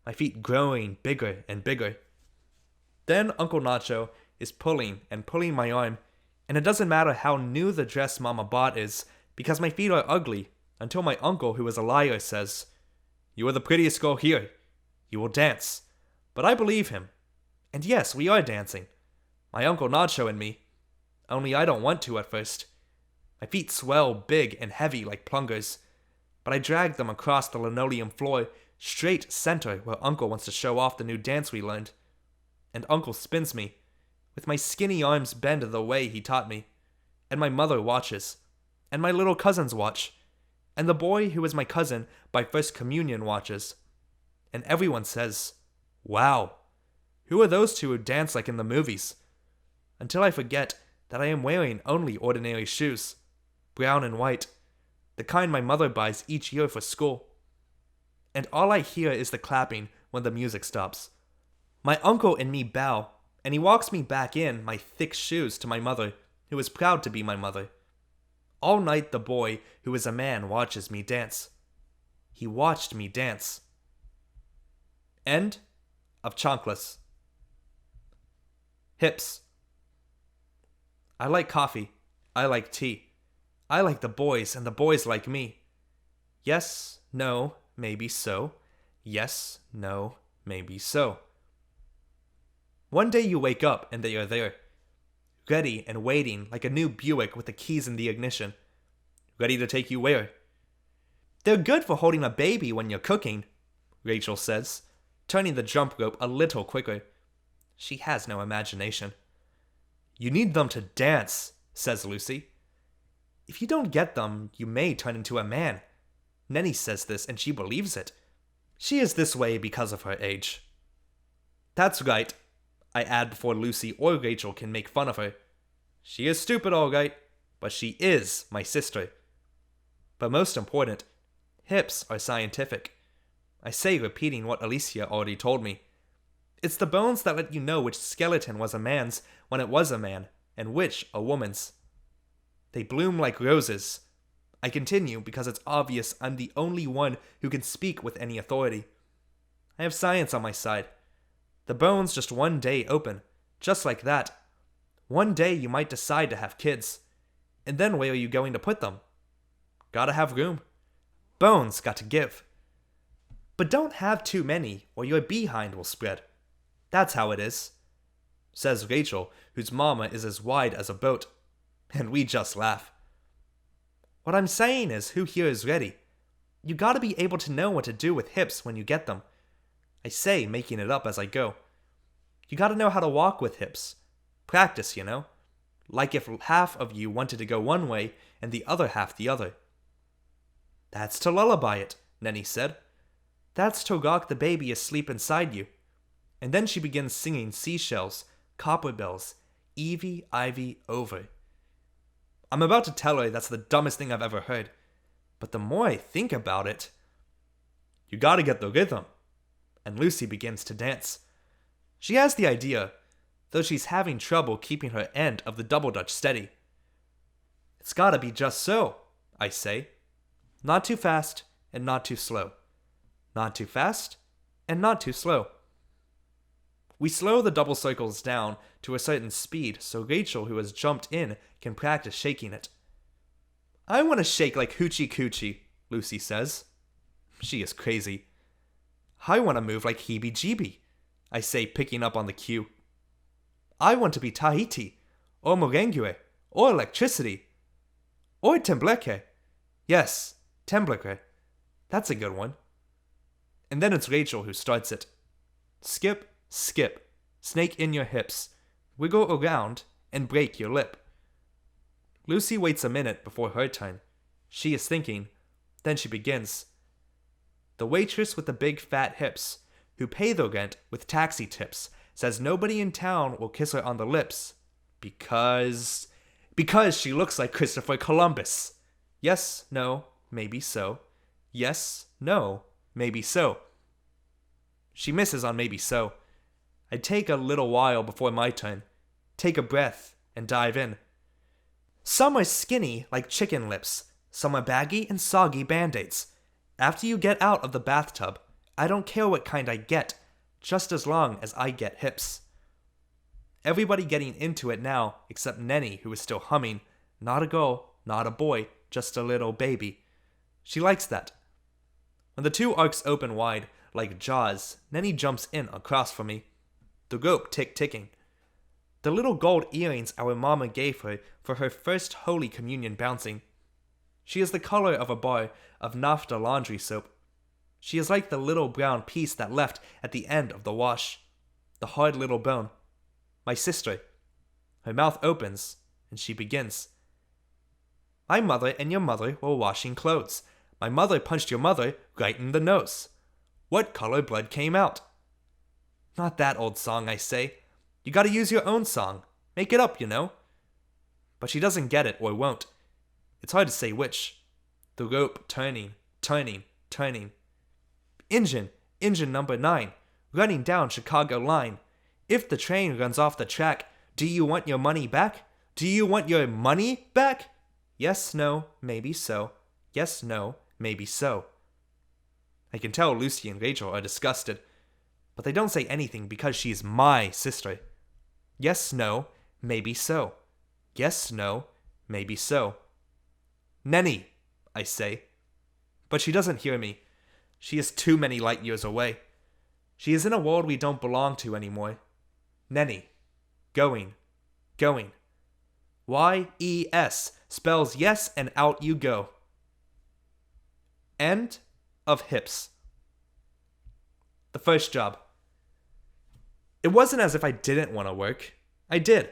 my feet growing bigger and bigger. Then Uncle Nacho is pulling and pulling my arm, and it doesn't matter how new the dress Mama bought is, because my feet are ugly, until my uncle, who is a liar, says, "You are the prettiest girl here. You will dance." But I believe him. And yes, we are dancing. My Uncle Nacho and me. Only I don't want to at first. My feet swell big and heavy like plungers, but I drag them across the linoleum floor, straight center where Uncle wants to show off the new dance we learned. And Uncle spins me, with my skinny arms bend the way he taught me. And my mother watches, and my little cousins watch, and the boy who is my cousin by first communion watches. And everyone says, "Wow, who are those two who dance like in the movies?" Until I forget that I am wearing only ordinary shoes, brown and white, the kind my mother buys each year for school. And all I hear is the clapping when the music stops. My uncle and me bow, and he walks me back in my thick shoes to my mother, who is proud to be my mother. All night the boy, who is a man, watches me dance. He watched me dance. End of Chanclas. Hips. I like coffee. I like tea. I like the boys, and the boys like me. Yes, no, maybe so. Yes, no, maybe so. One day you wake up and they are there, ready and waiting like a new Buick with the keys in the ignition. Ready to take you where? "They're good for holding a baby when you're cooking," Rachel says, turning the jump rope a little quicker. She has no imagination. "You need them to dance," says Lucy. "If you don't get them, you may turn into a man." Nenny says this, and she believes it. She is this way because of her age. "That's right," I add before Lucy or Rachel can make fun of her. "She is stupid, all right, but she is my sister." But most important, hips are scientific. I say, repeating what Alicia already told me. It's the bones that let you know which skeleton was a man's when it was a man, and which a woman's. They bloom like roses. I continue because it's obvious I'm the only one who can speak with any authority. I have science on my side. The bones just one day open, just like that. One day you might decide to have kids. And then where are you going to put them? Gotta have room. Bones got to give. But don't have too many, or your behind will spread. That's how it is, says Rachel, whose mama is as wide as a boat. And we just laugh. What I'm saying is, who here is ready? You gotta be able to know what to do with hips when you get them. I say, making it up as I go. You gotta know how to walk with hips. Practice, you know? Like if half of you wanted to go one way and the other half the other. That's to lullaby it, Nenny said. That's to rock the baby asleep inside you. And then she begins singing seashells, copper bells, Evie, Ivy, over. I'm about to tell her that's the dumbest thing I've ever heard. But the more I think about it, you gotta get the rhythm. And Lucy begins to dance. She has the idea, though she's having trouble keeping her end of the double dutch steady. It's gotta be just so, I say. Not too fast and not too slow. Not too fast and not too slow. We slow the double circles down to a certain speed so Rachel, who has jumped in, can practice shaking it. I want to shake like Hoochie Coochie, Lucy says. She is crazy. I want to move like Heebie Jeebie, I say, picking up on the cue. I want to be Tahiti, or Merengue, or electricity, or Tembleque. Yes, Tembleque. That's a good one. And then it's Rachel who starts it. Skip, skip, snake in your hips, wiggle around, and break your lip. Lucy waits a minute before her turn. She is thinking. Then she begins. The waitress with the big fat hips, who pay the rent with taxi tips, says nobody in town will kiss her on the lips. Because she looks like Christopher Columbus. Yes, no, maybe so. Yes, no, maybe so. She misses on maybe so. I take a little while before my turn. Take a breath and dive in. Some are skinny like chicken lips. Some are baggy and soggy band-aids. After you get out of the bathtub, I don't care what kind I get, just as long as I get hips. Everybody getting into it now except Nenny, who is still humming. Not a girl, not a boy, just a little baby. She likes that. When the two arcs open wide, like jaws, Nenny jumps in across from me. The rope tick-ticking. The little gold earrings our mama gave her for her first Holy Communion bouncing. She is the color of a bar of naphtha laundry soap. She is like the little brown piece that left at the end of the wash. The hard little bone. My sister. Her mouth opens, and she begins. My mother and your mother were washing clothes. My mother punched your mother right in the nose. What color blood came out? Not that old song, I say. You gotta use your own song. Make it up, you know. But she doesn't get it or won't. It's hard to say which. The rope turning, turning, turning. Engine number 9, running down Chicago line. If the train runs off the track, do you want your money back? Do you want your money back? Yes, no, maybe so. Yes, no, maybe so. I can tell Lucy and Rachel are disgusted, but they don't say anything because she's my sister. Yes, no, maybe so. Yes, no, maybe so. Nenny, I say. But she doesn't hear me. She is too many light years away. She is in a world we don't belong to anymore. Nenny. Going. Going. Y-E-S spells yes and out you go. End of hips. The first job. It wasn't as if I didn't want to work. I did.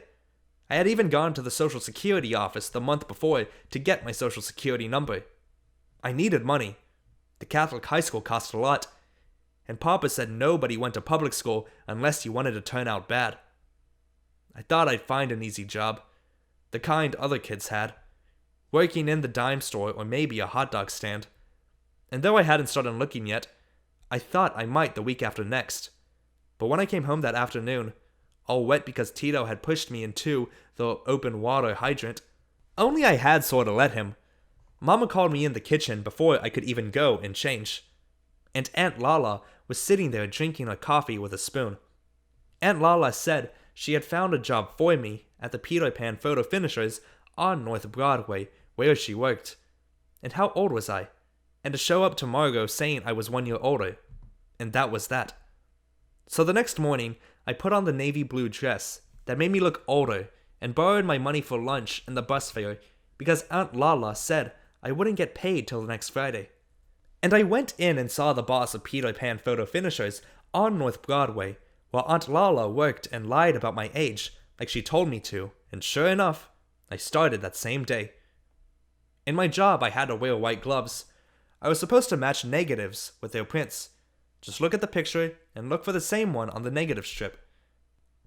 I had even gone to the Social Security office the month before to get my Social Security number. I needed money. The Catholic high school cost a lot, and Papa said nobody went to public school unless you wanted to turn out bad. I thought I'd find an easy job, the kind other kids had, working in the dime store or maybe a hot dog stand. And though I hadn't started looking yet, I thought I might the week after next. But when I came home that afternoon, all wet because Tito had pushed me into the open water hydrant, only I had sorta let him. Mama called me in the kitchen before I could even go and change. And Aunt Lala was sitting there drinking a coffee with a spoon. Aunt Lala said she had found a job for me at the Peter Pan Photo Finishers on North Broadway, where she worked. And how old was I? And to show up to Margot saying I was 1 year older. And that was that. So the next morning, I put on the navy blue dress that made me look older and borrowed my money for lunch and the bus fare because Aunt Lala said I wouldn't get paid till the next Friday. And I went in and saw the boss of Peter Pan Photo Finishers on North Broadway while Aunt Lala worked and lied about my age like she told me to, and sure enough, I started that same day. In my job, I had to wear white gloves. I was supposed to match negatives with their prints. Just look at the picture and look for the same one on the negative strip.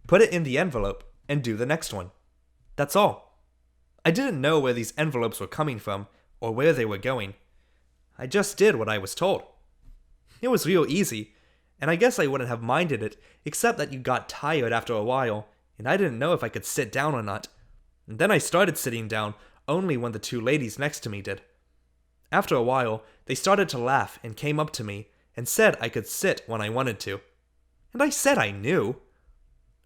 Put it in the envelope and do the next one. That's all. I didn't know where these envelopes were coming from or where they were going. I just did what I was told. It was real easy, and I guess I wouldn't have minded it except that you got tired after a while, and I didn't know if I could sit down or not. And then I started sitting down only when the two ladies next to me did. After a while, they started to laugh and came up to me and said I could sit when I wanted to. And I said I knew.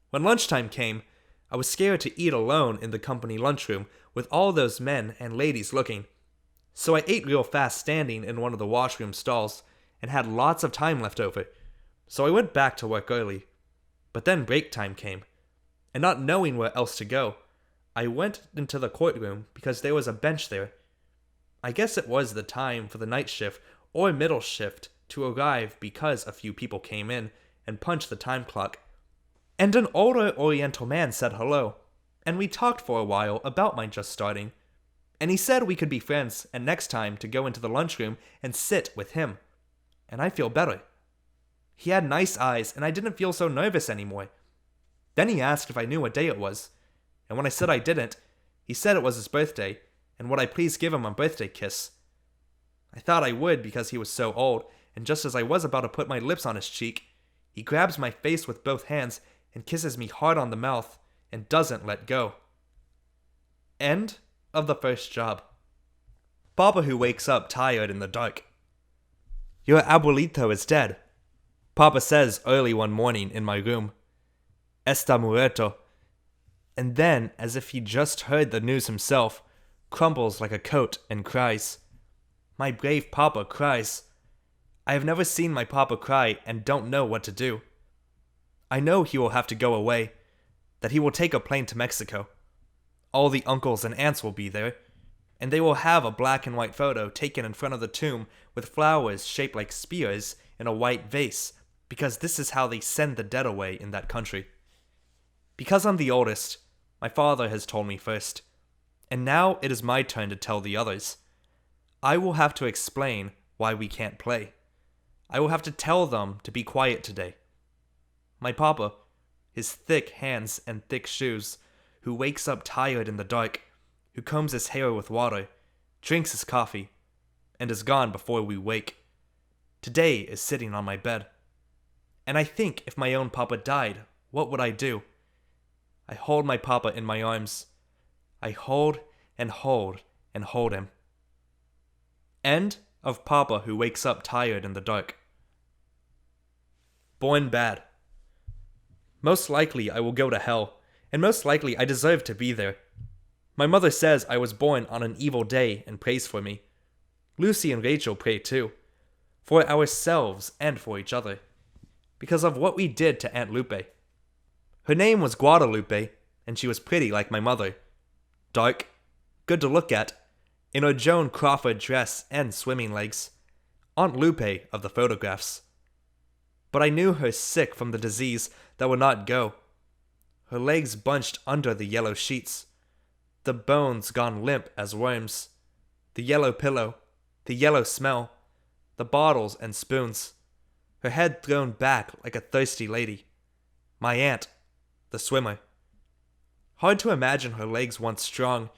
When lunchtime came, I was scared to eat alone in the company lunchroom with all those men and ladies looking. So I ate real fast standing in one of the washroom stalls and had lots of time left over. So I went back to work early. But then break time came, and not knowing where else to go, I went into the courtroom because there was a bench there. I guess it was the time for the night shift or middle shift to arrive because a few people came in and punched the time clock. And an older Oriental man said hello, and we talked for a while about my just starting. And he said we could be friends and next time to go into the lunchroom and sit with him. And I feel better. He had nice eyes and I didn't feel so nervous anymore. Then he asked if I knew what day it was. And when I said I didn't, he said it was his birthday and would I please give him a birthday kiss. I thought I would because he was so old, and just as I was about to put my lips on his cheek, he grabs my face with both hands and kisses me hard on the mouth and doesn't let go. End of the first job. Papa who wakes up tired in the dark. Your abuelito is dead, Papa says early one morning in my room. Está muerto. And then, as if he just heard the news himself, crumbles like a coat and cries. My brave Papa cries. I have never seen my Papa cry and don't know what to do. I know he will have to go away, that he will take a plane to Mexico. All the uncles and aunts will be there, and they will have a black and white photo taken in front of the tomb with flowers shaped like spears in a white vase, because this is how they send the dead away in that country. Because I'm the oldest, my father has told me first, and now it is my turn to tell the others. I will have to explain why we can't play. I will have to tell them to be quiet today. My papa, his thick hands and thick shoes, who wakes up tired in the dark, who combs his hair with water, drinks his coffee, and is gone before we wake, today is sitting on my bed. And I think if my own papa died, what would I do? I hold my papa in my arms. I hold and hold and hold him. End of Papa who wakes up tired in the dark. Born bad. Most likely I will go to hell, and most likely I deserve to be there. My mother says I was born on an evil day and prays for me. Lucy and Rachel pray too, for ourselves and for each other, because of what we did to Aunt Lupe. Her name was Guadalupe, and she was pretty like my mother. Dark, good to look at, in her Joan Crawford dress and swimming legs. Aunt Lupe of the photographs. But I knew her sick from the disease that would not go. Her legs bunched under the yellow sheets, the bones gone limp as worms, the yellow pillow, the yellow smell, the bottles and spoons, her head thrown back like a thirsty lady. My aunt, the swimmer. Hard to imagine her legs once strong,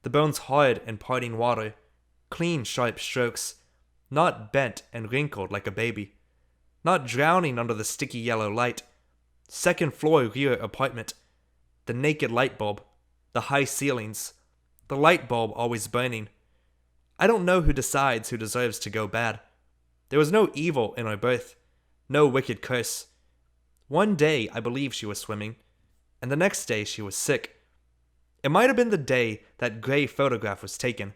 the bones hard and parting water, clean sharp strokes, not bent and wrinkled like a baby, not drowning under the sticky yellow light, second floor rear apartment, the naked light bulb, the high ceilings, the light bulb always burning. I don't know who decides who deserves to go bad. There was no evil in her birth, no wicked curse. One day I believe she was swimming, and the next day she was sick. It might have been the day that gray photograph was taken.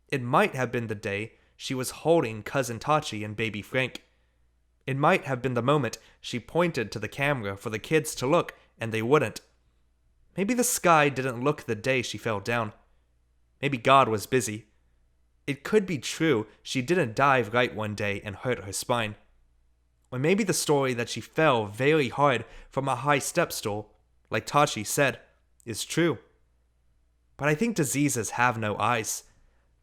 It might have been the day she was holding Cousin Tachi and baby Frank. It might have been the moment she pointed to the camera for the kids to look and they wouldn't. Maybe the sky didn't look the day she fell down. Maybe God was busy. It could be true she didn't dive right one day and hurt her spine. Or maybe the story that she fell very hard from a high step stool, like Tachi said, is true. But I think diseases have no eyes.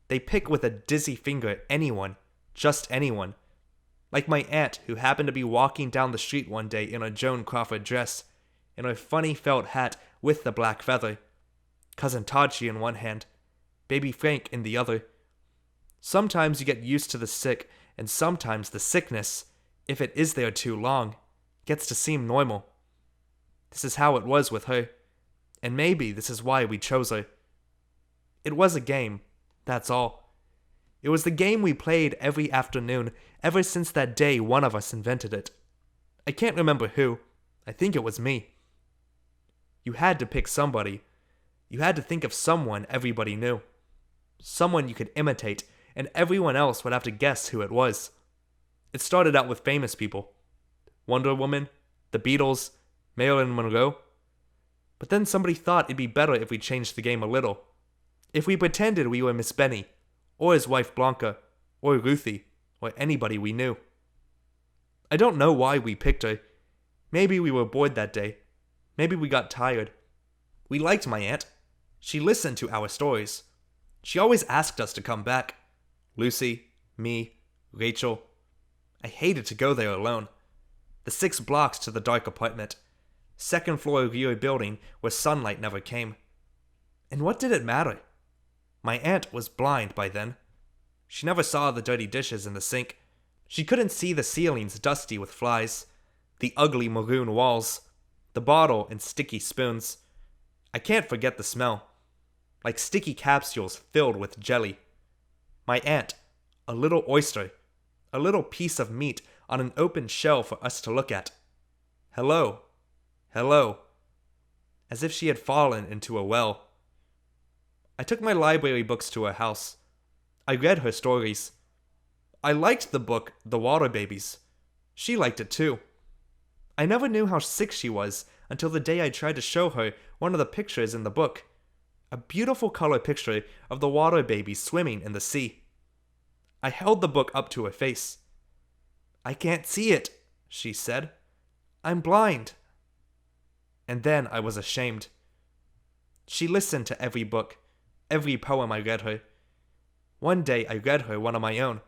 They pick with a dizzy finger anyone, just anyone. Like my aunt who happened to be walking down the street one day in a Joan Crawford dress, in her funny felt hat with the black feather. Cousin Tachi in one hand, baby Frank in the other. Sometimes you get used to the sick, and sometimes the sickness, if it is there too long, gets to seem normal. This is how it was with her, and maybe this is why we chose her. It was a game, that's all. It was the game we played every afternoon ever since that day one of us invented it. I can't remember who. I think it was me. You had to pick somebody. You had to think of someone everybody knew. Someone you could imitate and everyone else would have to guess who it was. It started out with famous people. Wonder Woman, the Beatles, Marilyn Monroe. But then somebody thought it'd be better if we changed the game a little. If we pretended we were Miss Benny, or his wife Blanca, or Ruthie, or anybody we knew. I don't know why we picked her. Maybe we were bored that day. Maybe we got tired. We liked my aunt. She listened to our stories. She always asked us to come back. Lucy, me, Rachel. I hated to go there alone. The 6 blocks to the dark apartment. 2nd floor rear building where sunlight never came. And what did it matter? My aunt was blind by then. She never saw the dirty dishes in the sink. She couldn't see the ceilings dusty with flies, the ugly maroon walls, the bottle and sticky spoons. I can't forget the smell. Like sticky capsules filled with jelly. My aunt, a little oyster, a little piece of meat on an open shell for us to look at. Hello. Hello. As if she had fallen into a well. I took my library books to her house. I read her stories. I liked the book, The Water Babies. She liked it too. I never knew how sick she was until the day I tried to show her one of the pictures in the book. A beautiful color picture of the water babies swimming in the sea. I held the book up to her face. "I can't see it," she said. "I'm blind." And then I was ashamed. She listened to every book, every poem I read her. One day I read her one of my own.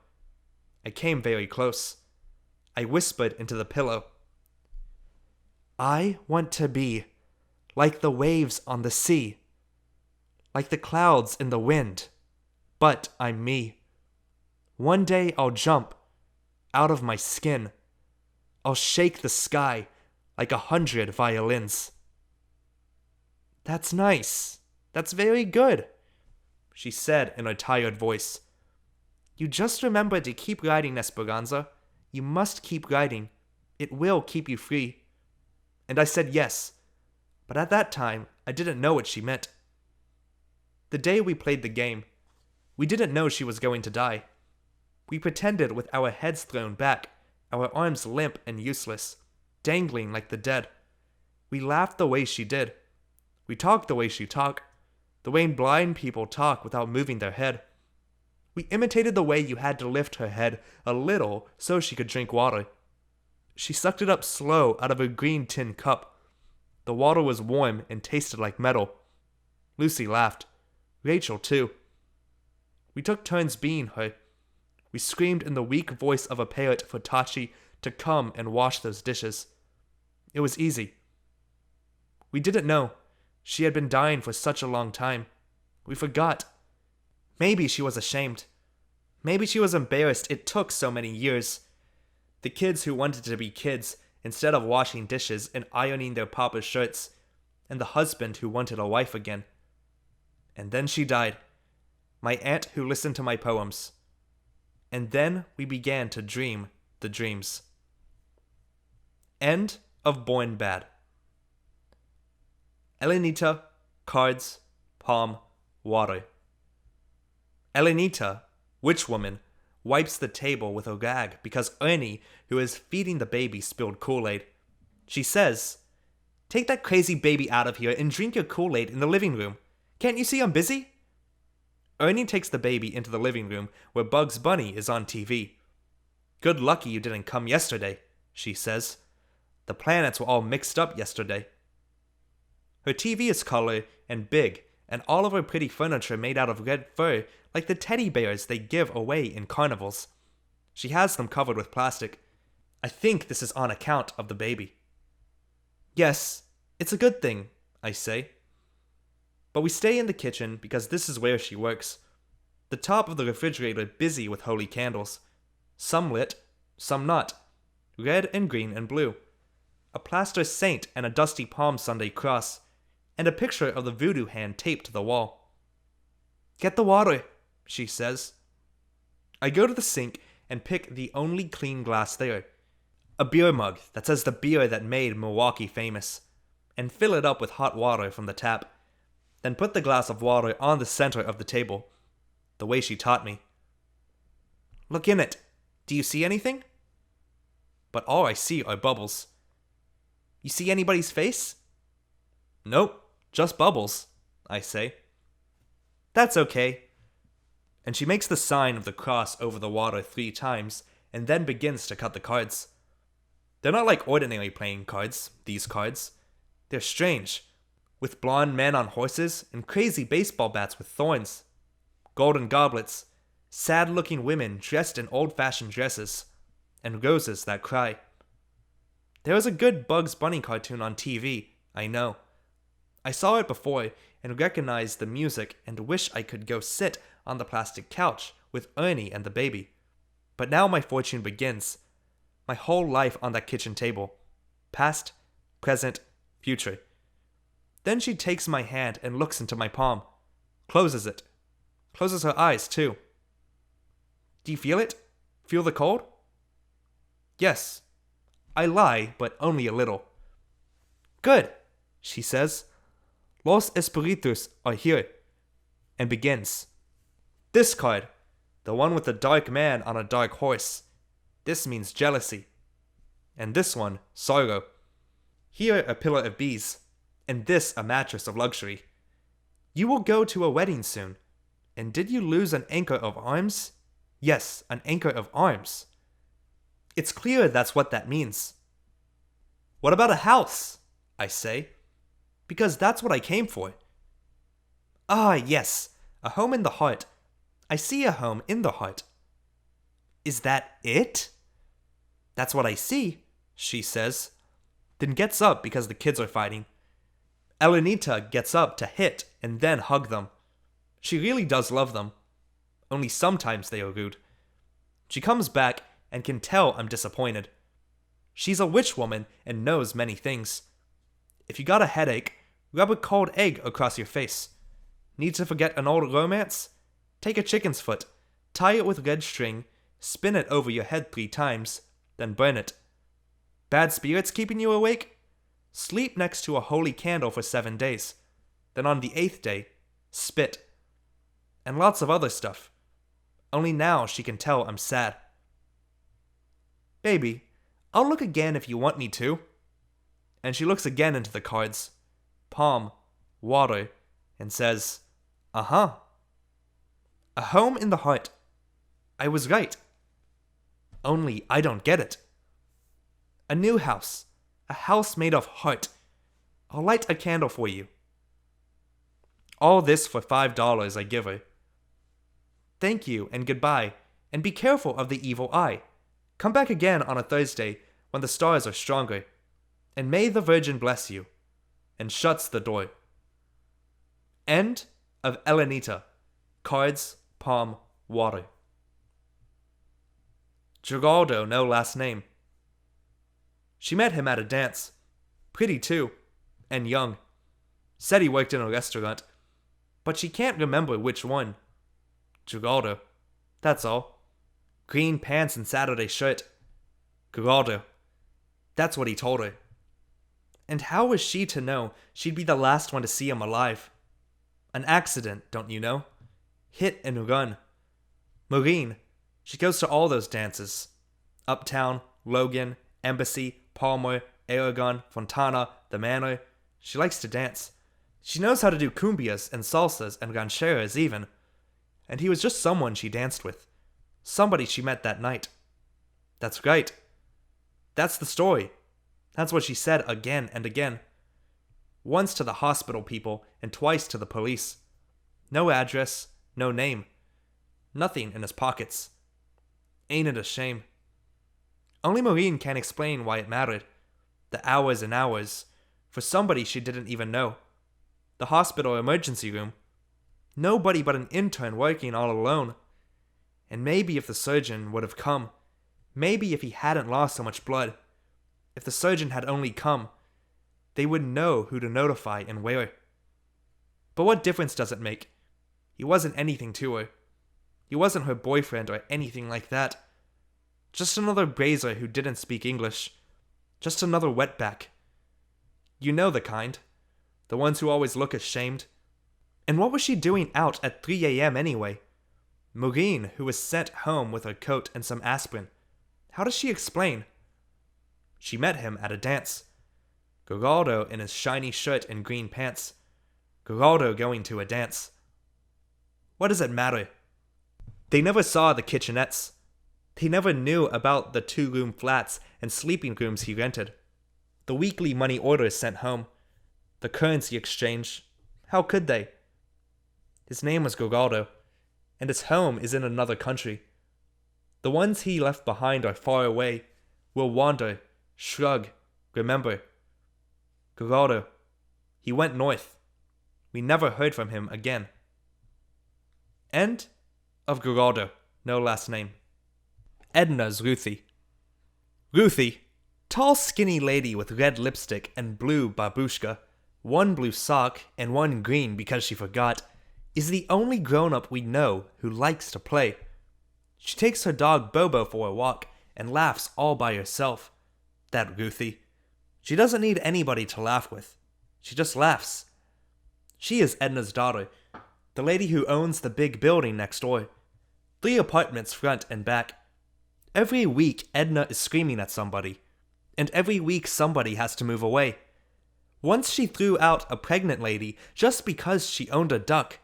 I came very close. I whispered into the pillow. "I want to be like the waves on the sea, like the clouds in the wind, but I'm me. One day I'll jump out of my skin. I'll shake the sky like 100 violins." "That's nice. That's very good," she said in a tired voice. "You just remember to keep writing, Esperanza. You must keep writing. It will keep you free." And I said yes, but at that time, I didn't know what she meant. The day we played the game, we didn't know she was going to die. We pretended with our heads thrown back, our arms limp and useless, dangling like the dead. We laughed the way she did. We talked the way she talked, the way blind people talk without moving their head. We imitated the way you had to lift her head a little so she could drink water. She sucked it up slow out of a green tin cup. The water was warm and tasted like metal. Lucy laughed. Rachel, too. We took turns being her. We screamed in the weak voice of a parrot for Tachi to come and wash those dishes. It was easy. We didn't know. She had been dying for such a long time. We forgot. Maybe she was ashamed. Maybe she was embarrassed it took so many years. The kids who wanted to be kids instead of washing dishes and ironing their papa's shirts, and the husband who wanted a wife again. And then she died. My aunt who listened to my poems. And then we began to dream the dreams. End of Born Bad. Elenita, cards, palm, water. Elenita, witch woman, wipes the table with a rag because Ernie, who is feeding the baby, spilled Kool-Aid. She says, "Take that crazy baby out of here and drink your Kool-Aid in the living room. Can't you see I'm busy?" Ernie takes the baby into the living room where Bugs Bunny is on TV. "Good lucky you didn't come yesterday," she says. "The planets were all mixed up yesterday." Her TV is color and big, and all of her pretty furniture made out of red fur like the teddy bears they give away in carnivals. She has them covered with plastic. I think this is on account of the baby. "Yes, it's a good thing," I say. But we stay in the kitchen because this is where she works. The top of the refrigerator busy with holy candles. Some lit, some not. Red and green and blue. A plaster saint and a dusty Palm Sunday cross. And a picture of the voodoo hand taped to the wall. "Get the water," she says. I go to the sink and pick the only clean glass there. A beer mug that says the beer that made Milwaukee famous. And fill it up with hot water from the tap. Then put the glass of water on the center of the table. The way she taught me. Look in it. Do you see anything? But all I see are bubbles. You see anybody's face? Nope, just bubbles, I say. That's okay. And she makes the sign of the cross over the water 3 times and then begins to cut the cards. They're not like ordinary playing cards, these cards. They're strange, with blonde men on horses and crazy baseball bats with thorns, golden goblets, sad-looking women dressed in old-fashioned dresses, and roses that cry. There was a good Bugs Bunny cartoon on TV, I know. I saw it before and recognized the music and wish I could go sit on the plastic couch with Ernie and the baby. But now my fortune begins. My whole life on that kitchen table. Past, present, future. Then she takes my hand and looks into my palm. Closes it. Closes her eyes, too. Do you feel it? Feel the cold? Yes. I lie, but only a little. Good, she says. Los Espiritus are here. And begins. This card, the one with the dark man on a dark horse. This means jealousy. And this one, sorrow. Here a pillar of bees. And this a mattress of luxury. You will go to a wedding soon. And did you lose an anchor of arms? Yes, an anchor of arms. It's clear that's what that means. What about a house? I say. Because that's what I came for. Ah, yes, a home in the heart. I see a home in the heart. Is that it? That's what I see, she says, then gets up because the kids are fighting. Elenita gets up to hit and then hug them. She really does love them. Only sometimes they are rude. She comes back and can tell I'm disappointed. She's a witch woman and knows many things. If you got a headache, rub a cold egg across your face. Need to forget an old romance? Take a chicken's foot, tie it with red string, spin it over your head 3 times, then burn it. Bad spirits keeping you awake? Sleep next to a holy candle for 7 days. Then on the 8th day, spit. And lots of other stuff. Only now she can tell I'm sad. Baby, I'll look again if you want me to. And she looks again into the cards. Palm, water, and says, uh-huh. A home in the heart. I was right. Only I don't get it. A new house. A house made of heart. I'll light a candle for you. All this for $5 I give her. Thank you and goodbye, and be careful of the evil eye. Come back again on a Thursday when the stars are stronger, and may the Virgin bless you. And shuts the door. End of Elenita. Cards, palm, water. Giraldo, no last name. She met him at a dance. Pretty too, and young. Said he worked in a restaurant, but she can't remember which one. Giraldo, that's all. Green pants and Saturday shirt. Giraldo, that's what he told her. And how was she to know she'd be the last one to see him alive? An accident, don't you know? Hit and run. Maureen, she goes to all those dances. Uptown, Logan, Embassy, Palmer, Aragon, Fontana, the Manor. She likes to dance. She knows how to do cumbias and salsas and rancheras even. And he was just someone she danced with. Somebody she met that night. That's right. That's the story. That's what she said again and again. Once to the hospital people and twice to the police. No address, no name. Nothing in his pockets. Ain't it a shame? Only Maureen can't explain why it mattered. The hours and hours. For somebody she didn't even know. The hospital emergency room. Nobody but an intern working all alone. And maybe if the surgeon would have come. Maybe if he hadn't lost so much blood. If the surgeon had only come. They would know who to notify and where. But what difference does it make? He wasn't anything to her. He wasn't her boyfriend or anything like that. Just another brazier who didn't speak English. Just another wetback. You know the kind. The ones who always look ashamed. And what was she doing out at 3 a.m. anyway? Maureen, who was sent home with her coat and some aspirin. How does she explain? She met him at a dance. Geraldo in his shiny shirt and green pants. Geraldo going to a dance. What does it matter? They never saw the kitchenettes. They never knew about the 2-room flats and sleeping rooms he rented. The weekly money orders sent home. The currency exchange. How could they? His name was Geraldo, and his home is in another country. The ones he left behind are far away, will wander, shrug, remember. Geraldo, he went north. We never heard from him again. End of Geraldo, no last name. Edna's Ruthie. Ruthie, tall skinny lady with red lipstick and blue babushka, one blue sock and one green because she forgot, is the only grown-up we know who likes to play. She takes her dog Bobo for a walk and laughs all by herself. That Ruthie. She doesn't need anybody to laugh with. She just laughs. She is Edna's daughter, the lady who owns the big building next door. 3 apartments front and back. Every week Edna is screaming at somebody, and every week somebody has to move away. Once she threw out a pregnant lady just because she owned a duck,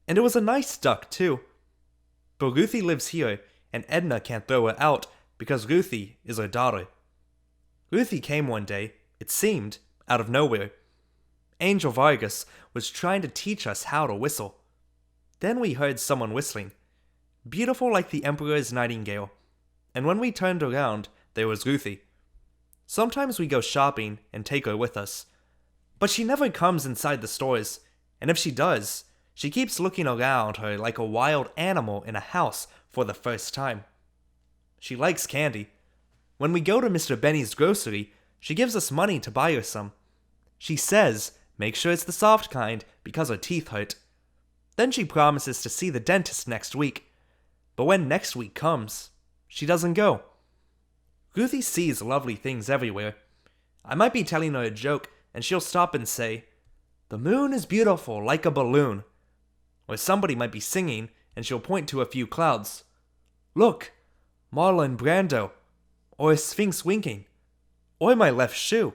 and it was a nice duck too. But Ruthie lives here, and Edna can't throw her out because Ruthie is her daughter. Ruthie came one day, it seemed, out of nowhere. Angel Vargas was trying to teach us how to whistle. Then we heard someone whistling, beautiful like the Emperor's nightingale, and when we turned around, there was Ruthie. Sometimes we go shopping and take her with us, but she never comes inside the stores, and if she does, she keeps looking around her like a wild animal in a house for the first time. She likes candy. When we go to Mr. Benny's grocery, she gives us money to buy her some. She says, make sure it's the soft kind because her teeth hurt. Then she promises to see the dentist next week. But when next week comes, she doesn't go. Ruthie sees lovely things everywhere. I might be telling her a joke and she'll stop and say, "The moon is beautiful like a balloon." Or somebody might be singing and she'll point to a few clouds. "Look, Marlon Brando." Or a sphinx winking. Or my left shoe.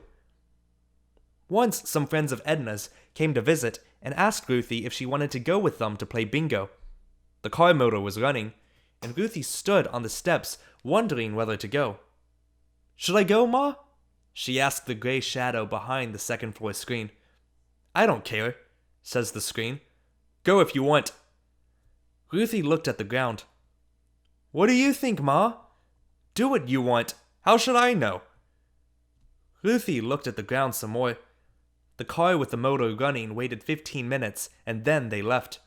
Once some friends of Edna's came to visit and asked Ruthie if she wanted to go with them to play bingo. The car motor was running, and Ruthie stood on the steps wondering whether to go. "Should I go, Ma?" she asked the gray shadow behind the second-floor screen. "I don't care," says the screen. "Go if you want." Ruthie looked at the ground. "What do you think, Ma?" "Do what you want. How should I know?" Ruthie looked at the ground some more. The car with the motor running waited 15 minutes, and then they left.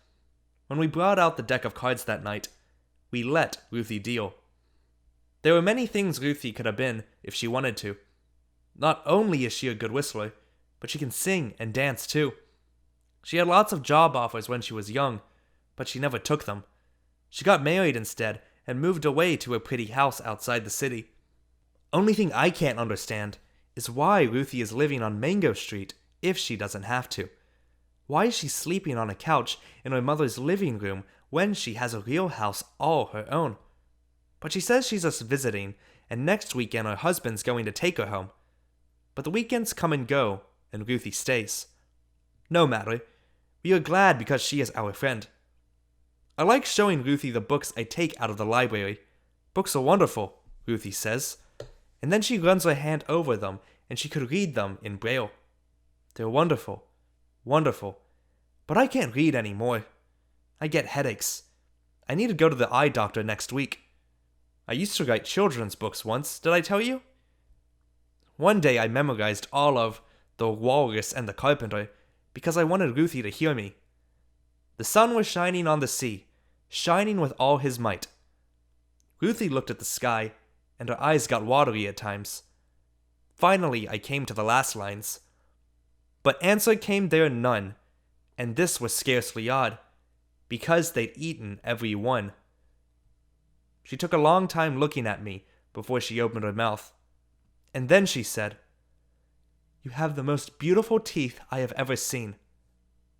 When we brought out the deck of cards that night, we let Ruthie deal. There were many things Ruthie could have been if she wanted to. Not only is she a good whistler, but she can sing and dance too. She had lots of job offers when she was young, but she never took them. She got married instead and moved away to a pretty house outside the city. Only thing I can't understand is why Ruthie is living on Mango Street if she doesn't have to. Why is she sleeping on a couch in her mother's living room when she has a real house all her own? But she says she's just visiting, and next weekend her husband's going to take her home. But the weekends come and go, and Ruthie stays. No matter, we are glad because she is our friend. I like showing Ruthie the books I take out of the library. Books are wonderful, Ruthie says. And then she runs her hand over them, and she could read them in Braille. They're wonderful, wonderful. But I can't read anymore. I get headaches. I need to go to the eye doctor next week. I used to write children's books once, did I tell you? One day I memorized all of The Walrus and the Carpenter because I wanted Ruthie to hear me. The sun was shining on the sea, shining with all his might. Ruthie looked at the sky, and her eyes got watery at times. Finally, I came to the last lines. But answer came there none, and this was scarcely odd, because they'd eaten every one. She took a long time looking at me before she opened her mouth, and then she said, "You have the most beautiful teeth I have ever seen,"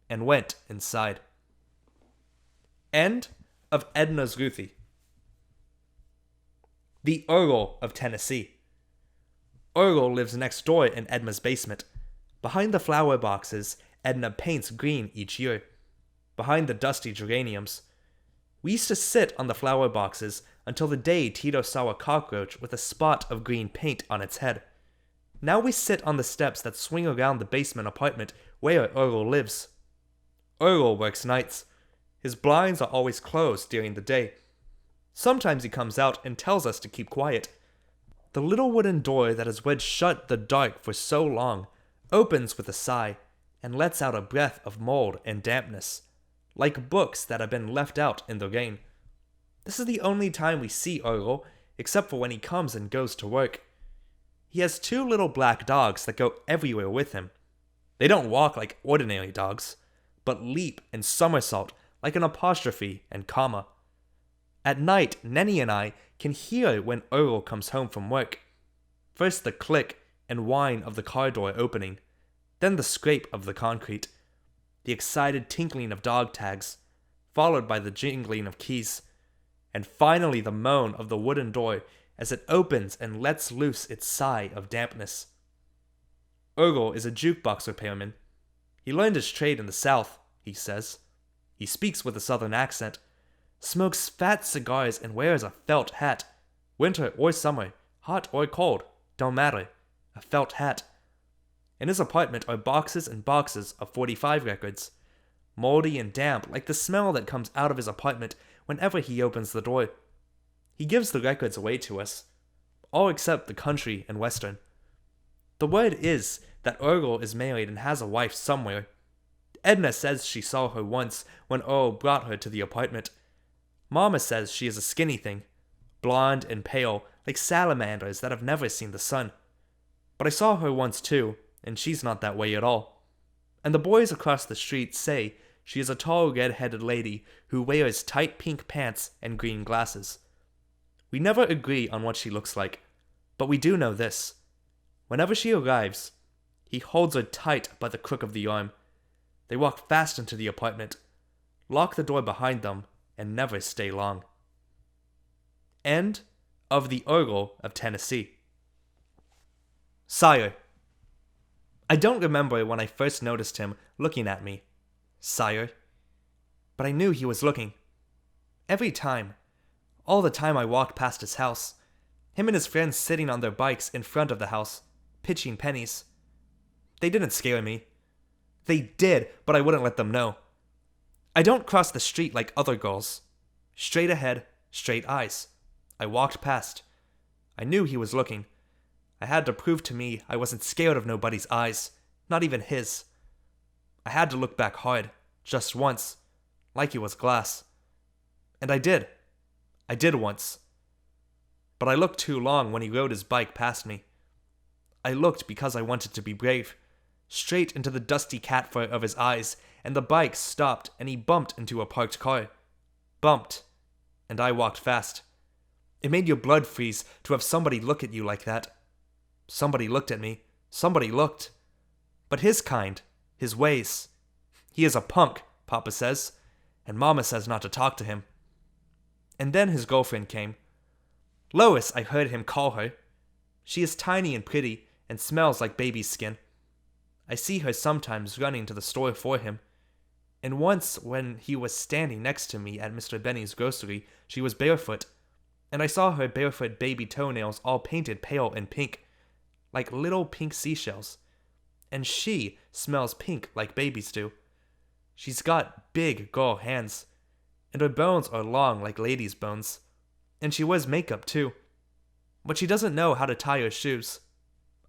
and went inside. End of Edna's Ruthie. The Earl of Tennessee. Earl lives next door in Edna's basement. Behind the flower boxes, Edna paints green each year. Behind the dusty geraniums. We used to sit on the flower boxes until the day Tito saw a cockroach with a spot of green paint on its head. Now we sit on the steps that swing around the basement apartment where Earl lives. Earl works nights. His blinds are always closed during the day. Sometimes he comes out and tells us to keep quiet. The little wooden door that has wedged shut the dark for so long opens with a sigh and lets out a breath of mold and dampness, like books that have been left out in the rain. This is the only time we see Earl, except for when he comes and goes to work. He has 2 little black dogs that go everywhere with him. They don't walk like ordinary dogs, but leap and somersault like an apostrophe and comma. At night, Nenny and I can hear when Earl comes home from work. First the click and whine of the car door opening, then the scrape of the concrete, the excited tinkling of dog tags, followed by the jingling of keys, and finally the moan of the wooden door as it opens and lets loose its sigh of dampness. Earl is a jukebox repairman. He learned his trade in the South, he says. He speaks with a southern accent, smokes fat cigars and wears a felt hat. Winter or summer, hot or cold, don't matter. A felt hat. In his apartment are boxes and boxes of 45 records, moldy and damp like the smell that comes out of his apartment whenever he opens the door. He gives the records away to us, all except the country and western. The word is that Earl is married and has a wife somewhere. Edna says she saw her once when Earl brought her to the apartment. Mama says she is a skinny thing, blonde and pale like salamanders that have never seen the sun. But I saw her once too, and she's not that way at all. And the boys across the street say she is a tall red-headed lady who wears tight pink pants and green glasses. We never agree on what she looks like, but we do know this. Whenever she arrives, he holds her tight by the crook of the arm. They walk fast into the apartment, lock the door behind them, and never stay long. End of the Earl of Tennessee. Sire. I don't remember when I first noticed him looking at me, sire, but I knew he was looking. Every time, all the time I walked past his house, him and his friends sitting on their bikes in front of the house, pitching pennies. They didn't scare me. They did, but I wouldn't let them know. I don't cross the street like other girls. Straight ahead, straight eyes. I walked past. I knew he was looking. I had to prove to me I wasn't scared of nobody's eyes, not even his. I had to look back hard, just once, like it was glass. And I did. I did once. But I looked too long when he rode his bike past me. I looked because I wanted to be brave, straight into the dusty cat fur of his eyes, and the bike stopped and he bumped into a parked car. Bumped. And I walked fast. It made your blood freeze to have somebody look at you like that. Somebody looked at me. Somebody looked. But his kind, his ways. He is a punk, Papa says, and Mama says not to talk to him. And then his girlfriend came. Lois, I heard him call her. She is tiny and pretty and smells like baby's skin. I see her sometimes running to the store for him. And once when he was standing next to me at Mr. Benny's grocery, she was barefoot, and I saw her barefoot baby toenails all painted pale and pink, like little pink seashells. And she smells pink like babies do. She's got big girl hands, and her bones are long like ladies' bones. And she wears makeup too. But she doesn't know how to tie her shoes.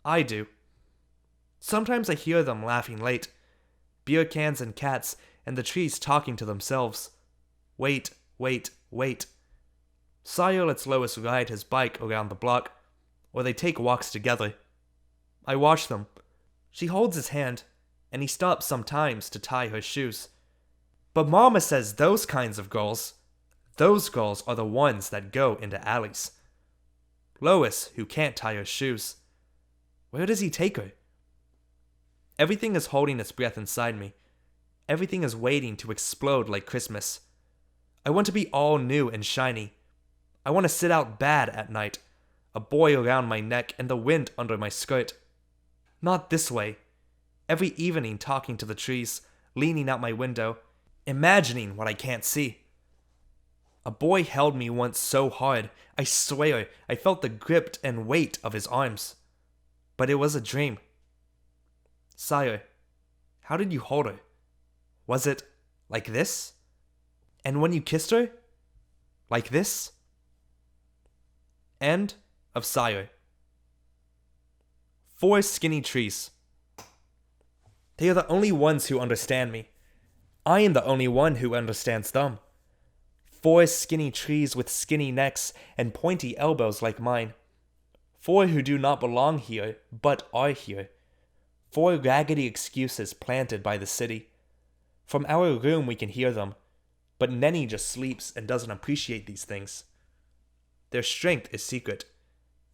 I do. Sometimes I hear them laughing late. Beer cans and cats and the trees talking to themselves. Wait, wait, wait. Sire lets Lois ride his bike around the block, or they take walks together. I watch them. She holds his hand, and he stops sometimes to tie her shoes. But Mama says those kinds of girls are the ones that go into alleys. Lois, who can't tie her shoes. Where does he take her? Everything is holding its breath inside me. Everything is waiting to explode like Christmas. I want to be all new and shiny. I want to sit out bad at night, a boy around my neck and the wind under my skirt. Not this way. Every evening talking to the trees, leaning out my window, imagining what I can't see. A boy held me once so hard, I swear I felt the grip and weight of his arms. But it was a dream. Sire, how did you hold her? Was it like this? And when you kissed her? Like this? End of Sire. 4 skinny trees. They are the only ones who understand me. I am the only one who understands them. 4 skinny trees with skinny necks and pointy elbows like mine. 4 who do not belong here, but are here. 4 raggedy excuses planted by the city. From our room we can hear them, but Nenny just sleeps and doesn't appreciate these things. Their strength is secret.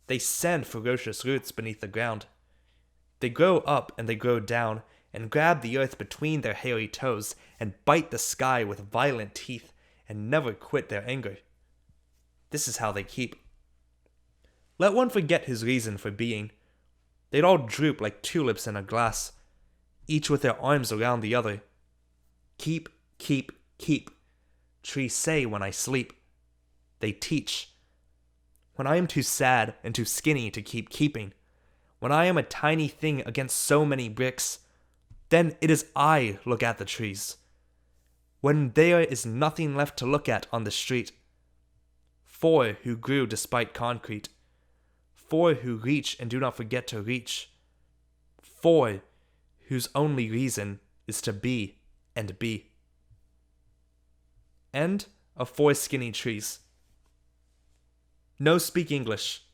They send ferocious roots beneath the ground. They grow up and they grow down, and grab the earth between their hairy toes, and bite the sky with violent teeth, and never quit their anger. This is how they keep. Let one forget his reason for being. They'd all droop like tulips in a glass, each with their arms around the other. Keep, keep, keep. Trees say when I sleep. They teach. When I am too sad and too skinny to keep keeping, when I am a tiny thing against so many bricks, then it is I look at the trees. When there is nothing left to look at on the street. 4 who grew despite concrete. 4 who reach and do not forget to reach. 4 whose only reason is to be and be. End of 4 skinny trees. No speak English.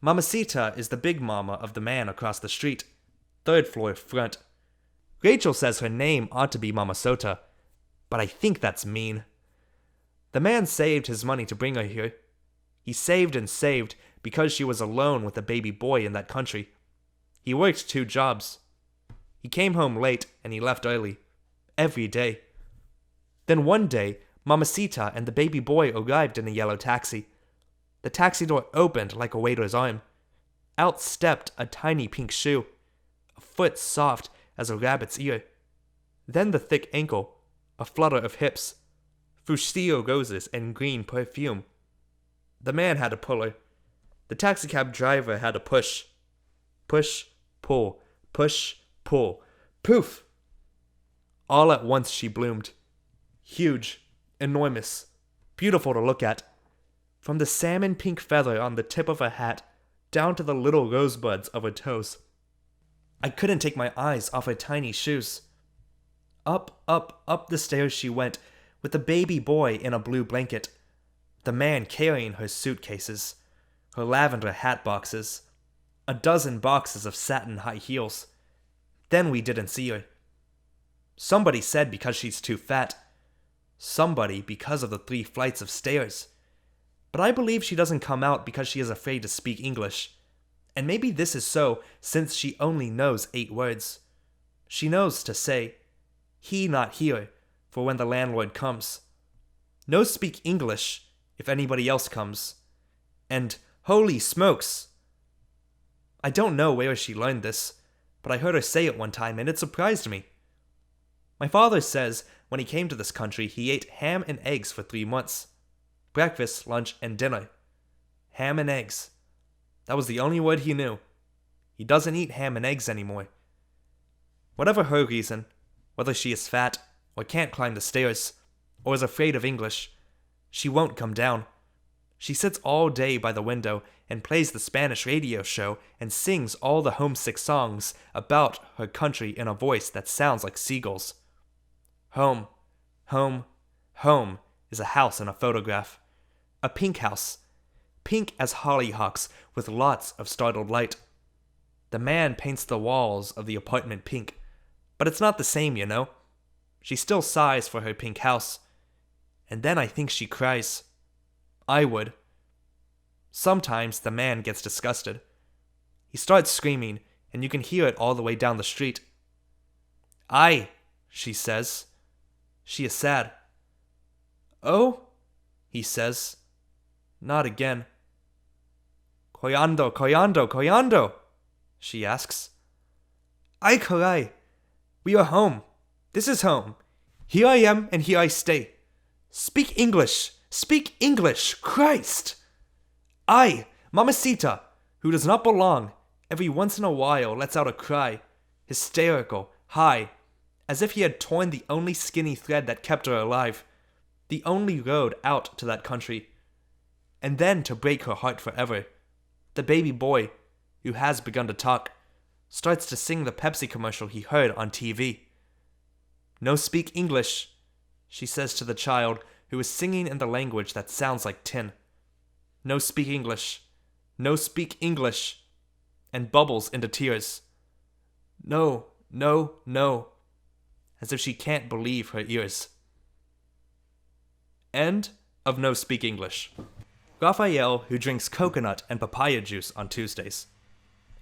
Mamacita is the big mama of the man across the street, 3rd floor front. Rachel says her name ought to be Mamasota, but I think that's mean. The man saved his money to bring her here. He saved and saved because she was alone with a baby boy in that country. He worked 2 jobs. He came home late and he left early. Every day. Then one day, Mamacita and the baby boy arrived in a yellow taxi. The taxi door opened like a waiter's arm. Out stepped a tiny pink shoe, a foot soft as a rabbit's ear. Then the thick ankle, a flutter of hips, fuchsia roses and green perfume. The man had to pull her. The taxicab driver had to push. Push, pull, push, pull. Poof! All at once she bloomed. Huge, enormous, beautiful to look at. From the salmon pink feather on the tip of her hat down to the little rosebuds of her toes. I couldn't take my eyes off her tiny shoes. Up, up, up the stairs she went, with the baby boy in a blue blanket, the man carrying her suitcases, her lavender hat boxes, a dozen boxes of satin high heels. Then we didn't see her. Somebody said because she's too fat. Somebody because of the 3 flights of stairs. But I believe she doesn't come out because she is afraid to speak English. And maybe this is so since she only knows 8 words. She knows to say, "He not here," for when the landlord comes. No speak English if anybody else comes. And holy smokes! I don't know where she learned this, but I heard her say it one time and it surprised me. My father says when he came to this country he ate ham and eggs for 3 months. Breakfast, lunch, and dinner. Ham and eggs. That was the only word he knew. He doesn't eat ham and eggs anymore. Whatever her reason, whether she is fat, or can't climb the stairs, or is afraid of English, she won't come down. She sits all day by the window and plays the Spanish radio show and sings all the homesick songs about her country in a voice that sounds like seagulls. Home, home, home is a house in a photograph. A pink house. Pink as hollyhocks with lots of startled light. The man paints the walls of the apartment pink, but it's not the same, you know. She still sighs for her pink house. And then I think she cries. I would. Sometimes the man gets disgusted. He starts screaming, and you can hear it all the way down the street. "Aye," she says. She is sad. "Oh?" he says. "Not again." "Koyando, Koyando, Koyando?" she asks. "Ay karai. We are home. This is home. Here I am and here I stay. Speak English! Speak English! Christ! I, Mamacita, who does not belong, every once in a while lets out a cry, hysterical, high, as if he had torn the only skinny thread that kept her alive, the only road out to that country. And then, to break her heart forever, the baby boy, who has begun to talk, starts to sing the Pepsi commercial he heard on TV. "No speak English," she says to the child who is singing in the language that sounds like tin. "No speak English. No speak English," and bubbles into tears. "No, no, no," as if she can't believe her ears. End of No Speak English. Raphael, who drinks coconut and papaya juice on Tuesdays.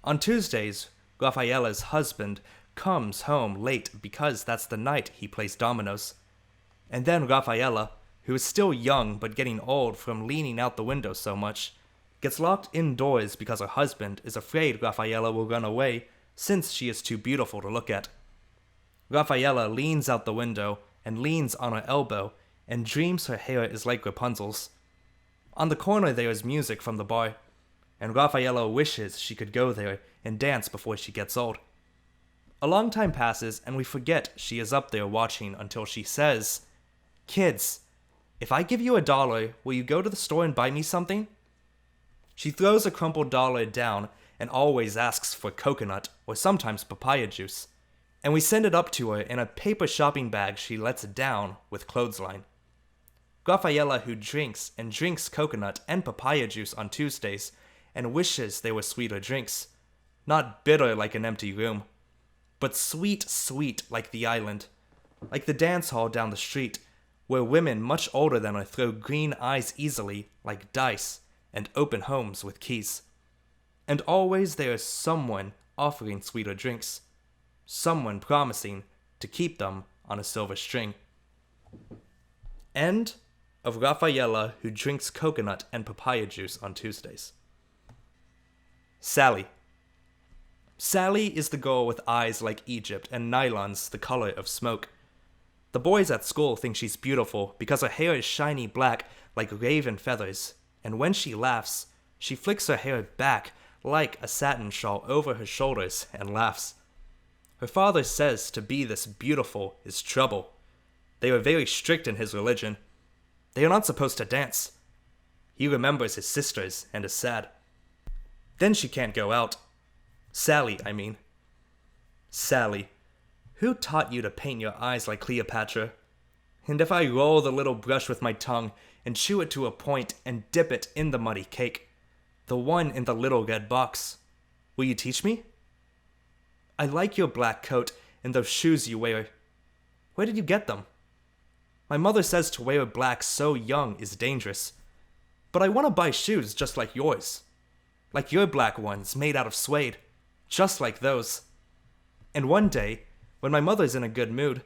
On Tuesdays, Rafaela's husband comes home late because that's the night he plays dominoes. And then Rafaela, who is still young but getting old from leaning out the window so much, gets locked indoors because her husband is afraid Rafaela will run away since she is too beautiful to look at. Rafaela leans out the window and leans on her elbow and dreams her hair is like Rapunzel's. On the corner there is music from the bar, and Rafaela wishes she could go there and dance before she gets old. A long time passes and we forget she is up there watching until she says, "Kids, if I give you $1, will you go to the store and buy me something?" She throws a crumpled dollar down and always asks for coconut or sometimes papaya juice, and we send it up to her in a paper shopping bag she lets down with clothesline. Rafaela, who drinks and drinks coconut and papaya juice on Tuesdays and wishes they were sweeter drinks, not bitter like an empty room, but sweet, sweet like the island, like the dance hall down the street, where women much older than her throw green eyes easily like dice and open homes with keys. And always there is someone offering sweeter drinks, someone promising to keep them on a silver string. End of Rafaela, who drinks coconut and papaya juice on Tuesdays. Sally. Sally is the girl with eyes like Egypt and nylons the color of smoke. The boys at school think she's beautiful because her hair is shiny black like raven feathers, and when she laughs, she flicks her hair back like a satin shawl over her shoulders and laughs. Her father says to be this beautiful is trouble. They are very strict in his religion. They are not supposed to dance. He remembers his sisters and is sad. Then she can't go out. Sally, I mean. Sally, who taught you to paint your eyes like Cleopatra? And if I roll the little brush with my tongue and chew it to a point and dip it in the muddy cake, the one in the little red box, will you teach me? I like your black coat and those shoes you wear. Where did you get them? My mother says to wear black so young is dangerous, but I want to buy shoes just like yours. Like your black ones made out of suede, just like those. And one day, when my mother's in a good mood,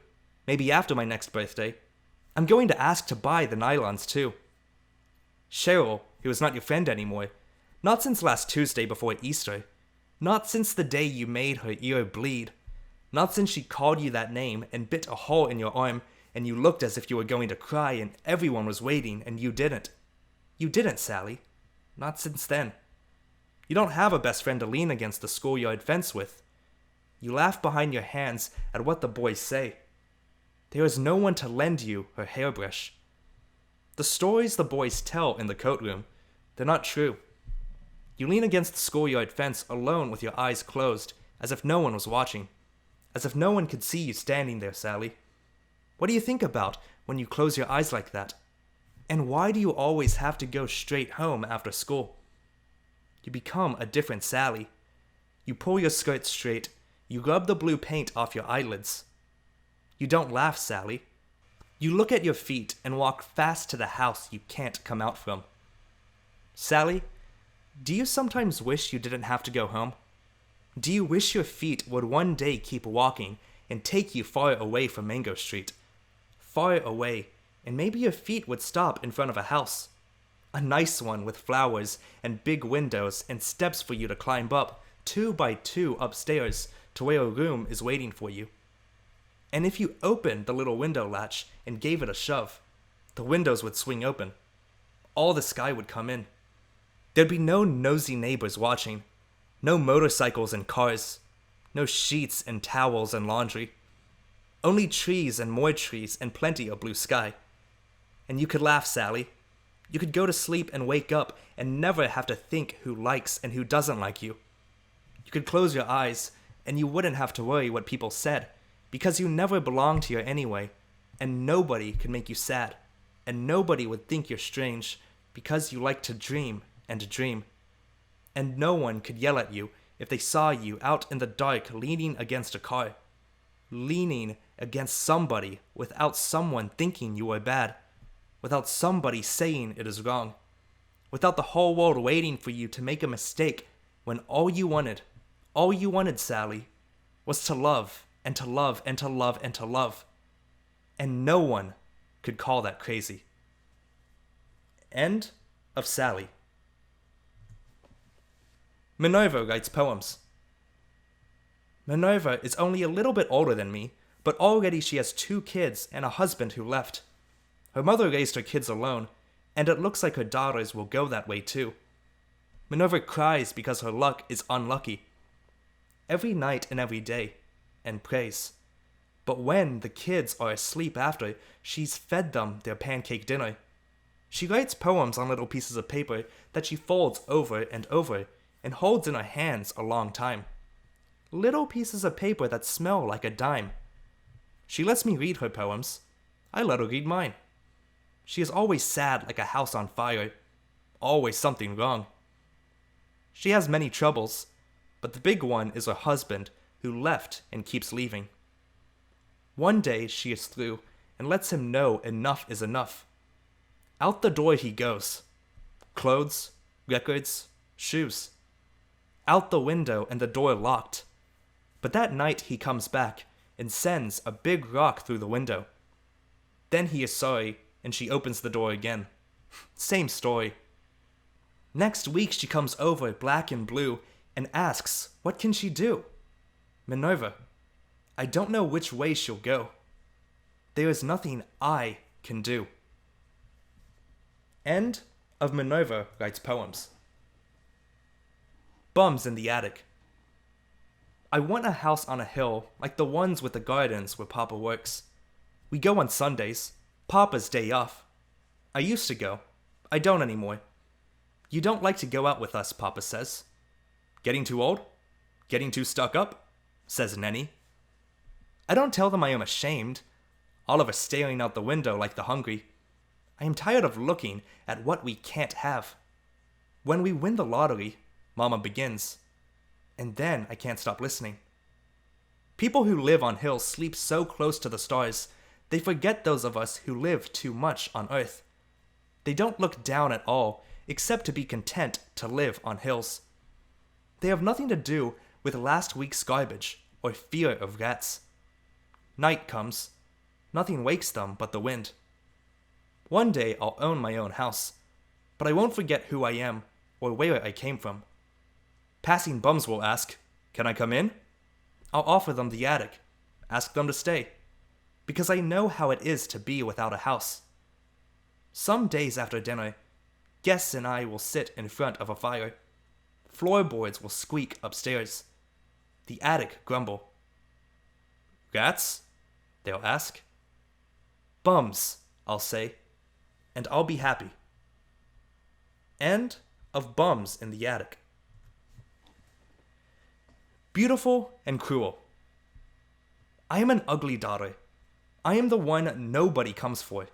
maybe after my next birthday, I'm going to ask to buy the nylons too. Cheryl, who is not your friend anymore, not since last Tuesday before Easter, not since the day you made her ear bleed, not since she called you that name and bit a hole in your arm and you looked as if you were going to cry and everyone was waiting and you didn't. You didn't, Sally. Not since then. You don't have a best friend to lean against the schoolyard fence with. You laugh behind your hands at what the boys say. There is no one to lend you her hairbrush. The stories the boys tell in the coat room, they're not true. You lean against the schoolyard fence alone with your eyes closed, as if no one was watching. As if no one could see you standing there, Sally. What do you think about when you close your eyes like that? And why do you always have to go straight home after school? You become a different Sally. You pull your skirt straight. You rub the blue paint off your eyelids. You don't laugh, Sally. You look at your feet and walk fast to the house you can't come out from. Sally, do you sometimes wish you didn't have to go home? Do you wish your feet would one day keep walking and take you far away from Mango Street? Far away and maybe your feet would stop in front of a house. A nice one with flowers and big windows and steps for you to climb up 2 by 2 upstairs to where a room is waiting for you. And if you opened the little window latch and gave it a shove, the windows would swing open. All the sky would come in. There'd be no nosy neighbors watching, no motorcycles and cars, no sheets and towels and laundry. Only trees and more trees and plenty of blue sky. And you could laugh, Sally. You could go to sleep and wake up and never have to think who likes and who doesn't like you. You could close your eyes and you wouldn't have to worry what people said, because you never belonged here anyway, and nobody could make you sad, and nobody would think you're strange, because you like to dream and dream. And no one could yell at you if they saw you out in the dark leaning against a car, leaning against somebody without someone thinking you were bad, without somebody saying it is wrong, without the whole world waiting for you to make a mistake when all you wanted, Sally, was to love and to love and to love and to love. And no one could call that crazy. End of Sally. Minerva writes poems. Minerva is only a little bit older than me, but already she has 2 kids and a husband who left. Her mother raised her kids alone, and it looks like her daughters will go that way too. Minerva cries because her luck is unlucky. Every night and every day, and prays. But when the kids are asleep after, she's fed them their pancake dinner. She writes poems on little pieces of paper that she folds over and over and holds in her hands a long time. Little pieces of paper that smell like a dime. She lets me read her poems. I let her read mine. She is always sad like a house on fire. Always something wrong. She has many troubles, but the big one is her husband, who left and keeps leaving. One day she is through and lets him know enough is enough. Out the door he goes. Clothes, records, shoes. Out the window and the door locked. But that night he comes back and sends a big rock through the window. Then he is sorry and she opens the door again. Same story. Next week she comes over black and blue and asks what can she do? Minerva, I don't know which way she'll go. There is nothing I can do. End of Minerva writes poems. Bums in the attic. I want a house on a hill like the ones with the gardens where Papa works. We go on Sundays, Papa's day off. I used to go. I don't anymore. You don't like to go out with us, Papa says. Getting too old? Getting too stuck up? Says Nenny. I don't tell them I am ashamed. Oliver staring out the window like the hungry. I am tired of looking at what we can't have. When we win the lottery, Mama begins. And then I can't stop listening. People who live on hills sleep so close to the stars, they forget those of us who live too much on earth. They don't look down at all, except to be content to live on hills. They have nothing to do with last week's garbage or fear of rats. Night comes. Nothing wakes them but the wind. One day I'll own my own house, but I won't forget who I am or where I came from. Passing bums will ask, "Can I come in?" I'll offer them the attic, ask them to stay, because I know how it is to be without a house. Some days after dinner, guests and I will sit in front of a fire. Floorboards will squeak upstairs. The attic grumble. "Rats?" they'll ask. "Bums," I'll say, and I'll be happy. End of Bums in the Attic. Beautiful and cruel. I am an ugly daughter. I am the one nobody comes for.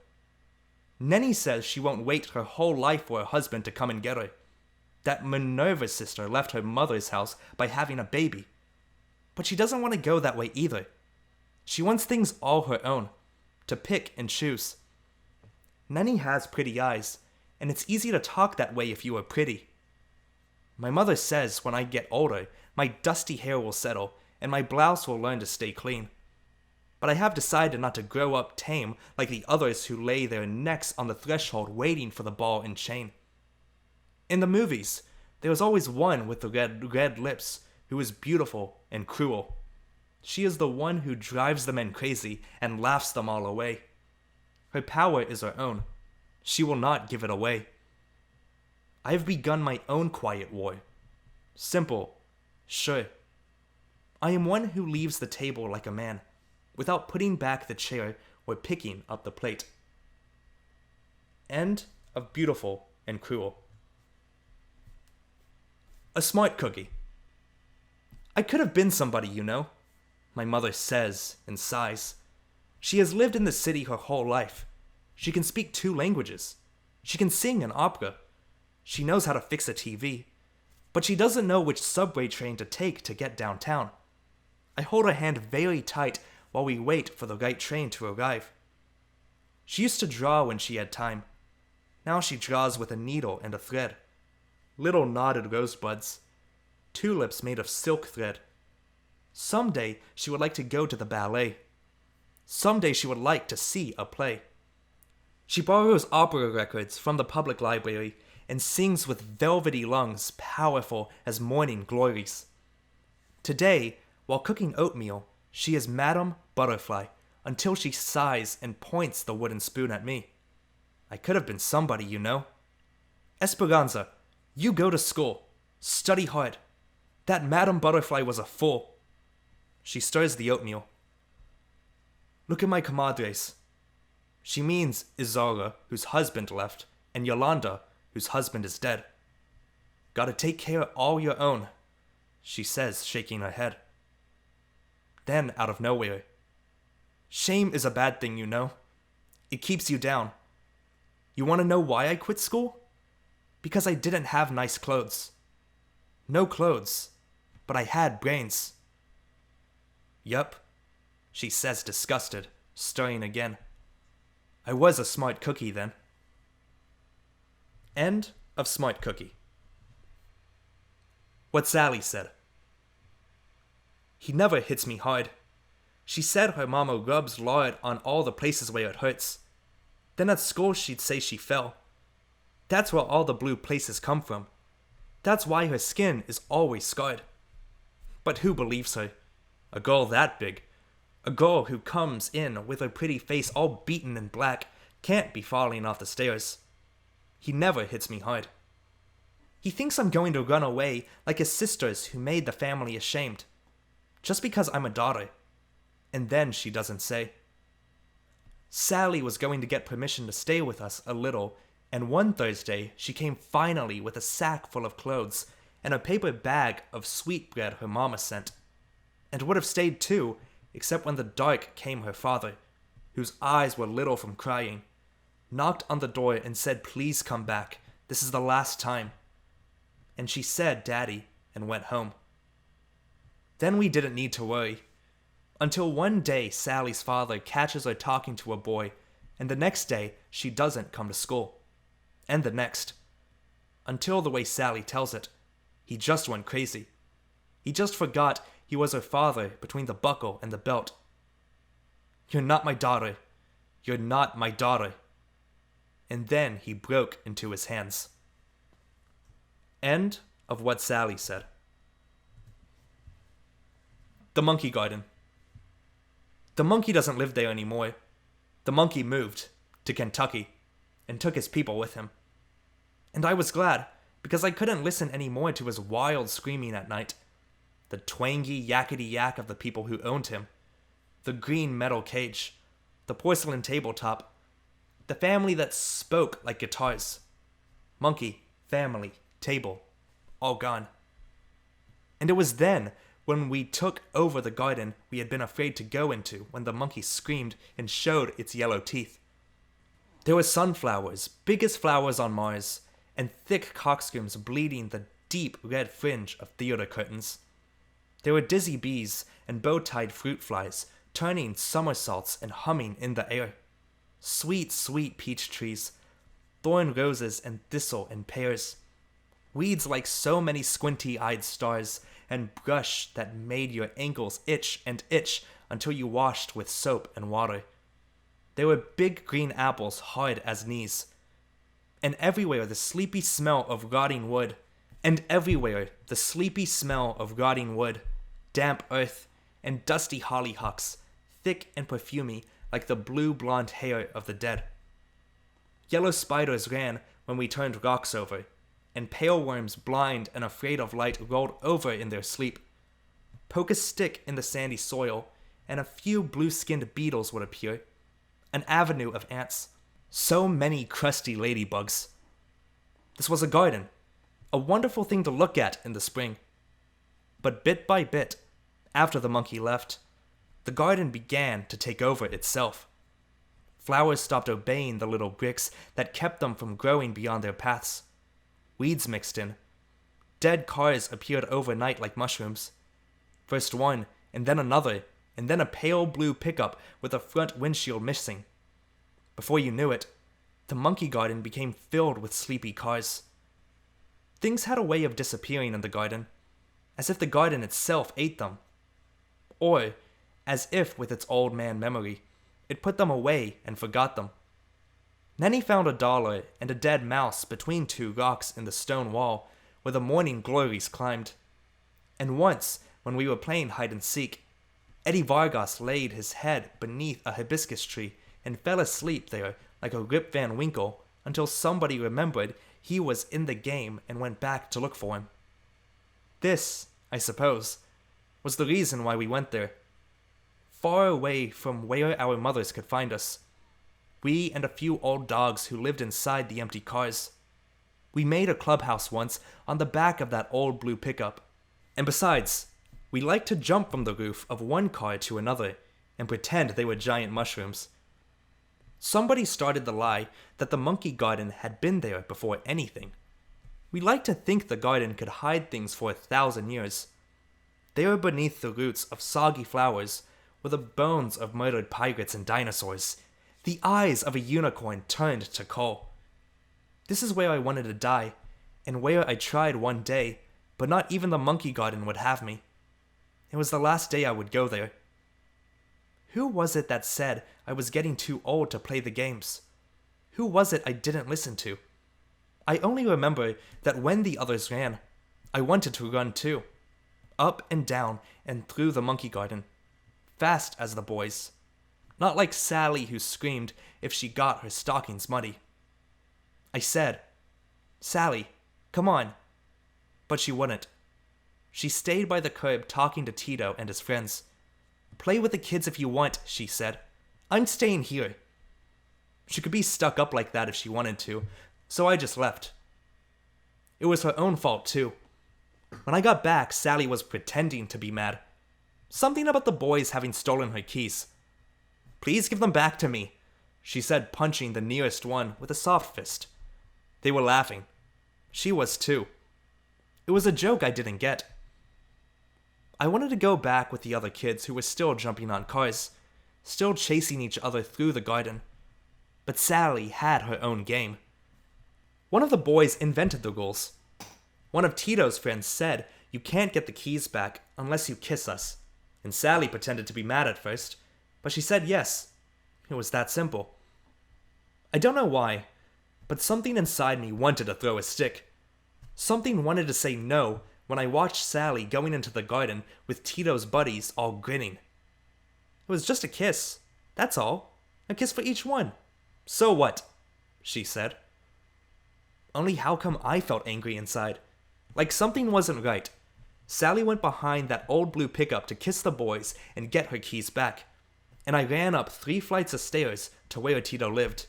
Nenny says she won't wait her whole life for her husband to come and get her. That Minerva's sister left her mother's house by having a baby. But she doesn't want to go that way either. She wants things all her own, to pick and choose. Nenny has pretty eyes, and it's easy to talk that way if you are pretty. My mother says when I get older, my dusty hair will settle, and my blouse will learn to stay clean. but I have decided not to grow up tame like the others who lay their necks on the threshold waiting for the ball and chain. In the movies, there was always one with the red lips who is beautiful and cruel. She is the one who drives the men crazy and laughs them all away. Her power is her own. She will not give it away. I have begun my own quiet war. Simple, sure. I am one who leaves the table like a man, without putting back the chair or picking up the plate. End of Beautiful and Cruel. A smart cookie. I could have been somebody, you know, my mother says and sighs. She has lived in the city her whole life. She can speak 2 languages. She can sing an opera. She knows how to fix a TV. But she doesn't know which subway train to take to get downtown. I hold her hand very tight while we wait for the right train to arrive. She used to draw when she had time. Now she draws with a needle and a thread. Little knotted rosebuds. Tulips made of silk thread. Someday she would like to go to the ballet. Someday she would like to see a play. She borrows opera records from the public library and sings with velvety lungs powerful as morning glories. Today, while cooking oatmeal, she is Madame Butterfly until she sighs and points the wooden spoon at me. I could have been somebody, you know. Esperanza, you go to school. Study hard. That Madame Butterfly was a fool. She stirs the oatmeal. Look at my comadres. She means Izara, whose husband left, and Yolanda, whose husband is dead. Gotta take care all your own, she says, shaking her head. Then, out of nowhere, shame is a bad thing, you know. It keeps you down. You want to know why I quit school? Because I didn't have nice clothes. No clothes, but I had brains. Yup, she says, disgusted, stirring again. I was a smart cookie then. End of Smart Cookie. What Sally said. He never hits me hard. She said her mama rubs lard on all the places where it hurts. Then at school she'd say she fell. That's where all the blue places come from. That's why her skin is always scarred. But who believes her? A girl that big. A girl who comes in with her pretty face all beaten and black can't be falling off the stairs. He never hits me hard. He thinks I'm going to run away like his sisters who made the family ashamed. Just because I'm a daughter. And then she doesn't say. Sally was going to get permission to stay with us a little, and one Thursday she came finally with a sack full of clothes and a paper bag of sweetbread her mama sent. And would have stayed too, except when the dark came her father, whose eyes were little from crying, knocked on the door and said, "Please come back. This is the last time." And she said, "Daddy," and went home. Then we didn't need to worry. Until one day Sally's father catches her talking to a boy, and the next day she doesn't come to school. And the next. Until the way Sally tells it, he just went crazy. He just forgot he was her father between the buckle and the belt. "You're not my daughter. You're not my daughter." And then he broke into his hands. End of What Sally Said. The Monkey Garden. The monkey doesn't live there anymore. The monkey moved to Kentucky and took his people with him. And I was glad, because I couldn't listen anymore to his wild screaming at night. The twangy yakety-yak of the people who owned him. The green metal cage. The porcelain tabletop. The family that spoke like guitars. Monkey, family, table, all gone. And it was then, when we took over the garden we had been afraid to go into, when the monkey screamed and showed its yellow teeth. There were sunflowers, big as flowers on Mars, and thick coxcombs bleeding the deep red fringe of theater curtains. There were dizzy bees and bow-tied fruit flies, turning somersaults and humming in the air. Sweet, sweet peach trees, thorn roses and thistle and pears. Weeds like so many squinty-eyed stars, and brush that made your ankles itch and itch until you washed with soap and water. There were big green apples hard as knees. And everywhere the sleepy smell of rotting wood. And everywhere the sleepy smell of rotting wood, damp earth, and dusty hollyhocks, thick and perfumy like the blue-blonde hair of the dead. Yellow spiders ran when we turned rocks over, and pale worms blind and afraid of light rolled over in their sleep. Poke a stick in the sandy soil, and a few blue-skinned beetles would appear. An avenue of ants. So many crusty ladybugs. This was a garden, a wonderful thing to look at in the spring. But bit by bit, after the monkey left, the garden began to take over itself. Flowers stopped obeying the little bricks that kept them from growing beyond their paths. Weeds mixed in. Dead cars appeared overnight like mushrooms. First one, and then another, and then a pale blue pickup with a front windshield missing. Before you knew it, the monkey garden became filled with sleepy cars. Things had a way of disappearing in the garden, as if the garden itself ate them. Or, as if with its old man memory, it put them away and forgot them. Then he found $1 and a dead mouse between two rocks in the stone wall where the morning glories climbed. And once, when we were playing hide and seek, Eddie Vargas laid his head beneath a hibiscus tree and fell asleep there like a Rip Van Winkle until somebody remembered he was in the game and went back to look for him. This, I suppose, was the reason why we went there. Far away from where our mothers could find us. We and a few old dogs who lived inside the empty cars. We made a clubhouse once on the back of that old blue pickup. And besides, we liked to jump from the roof of one car to another and pretend they were giant mushrooms. Somebody started the lie that the monkey garden had been there before anything. We liked to think the garden could hide things for 1,000 years. There beneath the roots of soggy flowers were the bones of murdered pirates and dinosaurs, the eyes of a unicorn turned to coal. This is where I wanted to die, and where I tried one day, but not even the monkey garden would have me. It was the last day I would go there. Who was it that said I was getting too old to play the games? Who was it I didn't listen to? I only remember that when the others ran, I wanted to run too. Up and down and through the monkey garden. Fast as the boys. Not like Sally who screamed if she got her stockings muddy. I said, "Sally, come on." But she wouldn't. She stayed by the curb talking to Tito and his friends. "Play with the kids if you want," she said. "I'm staying here." She could be stuck up like that if she wanted to, so I just left. It was her own fault too. When I got back, Sally was pretending to be mad. Something about the boys having stolen her keys. "Please give them back to me," she said, punching the nearest one with a soft fist. They were laughing. She was too. It was a joke I didn't get. I wanted to go back with the other kids who were still jumping on cars, still chasing each other through the garden. But Sally had her own game. One of the boys invented the rules. One of Tito's friends said you can't get the keys back unless you kiss us, and Sally pretended to be mad at first, but she said yes. It was that simple. I don't know why, but something inside me wanted to throw a stick. Something wanted to say no when I watched Sally going into the garden with Tito's buddies all grinning. It was just a kiss, that's all. A kiss for each one. So what? She said. Only how come I felt angry inside? Like something wasn't right. Sally went behind that old blue pickup to kiss the boys and get her keys back. And I ran up 3 flights of stairs to where Tito lived.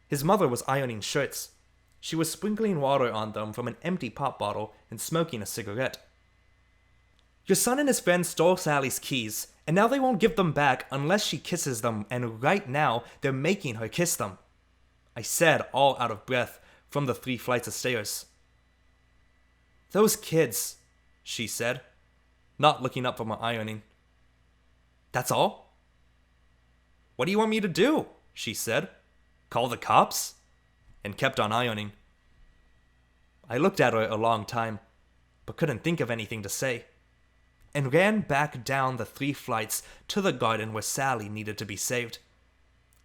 His mother was ironing shirts. She was sprinkling water on them from an empty pop bottle and smoking a cigarette. "Your son and his friends stole Sally's keys, and now they won't give them back unless she kisses them, and right now they're making her kiss them," I said, all out of breath from the 3 flights of stairs. "Those kids," she said, not looking up from her ironing. "That's all?" "What do you want me to do?" she said. "Call the cops?" And kept on ironing. I looked at her a long time, but couldn't think of anything to say. and ran back down the 3 flights to the garden where Sally needed to be saved.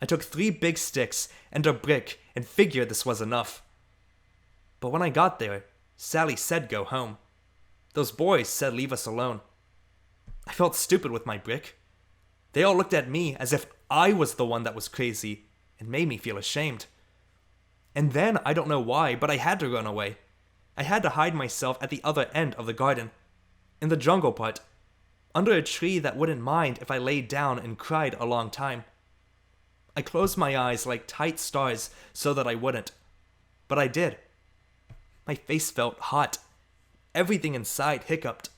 I took 3 big sticks and a brick and figured this was enough. But when I got there, Sally said go home. Those boys said leave us alone. I felt stupid with my brick. They all looked at me as if I was the one that was crazy and made me feel ashamed. And then, I don't know why, but I had to run away. I had to hide myself at the other end of the garden, in the jungle part, under a tree that wouldn't mind if I laid down and cried a long time. I closed my eyes like tight stars so that I wouldn't, but I did. My face felt hot. Everything inside hiccuped.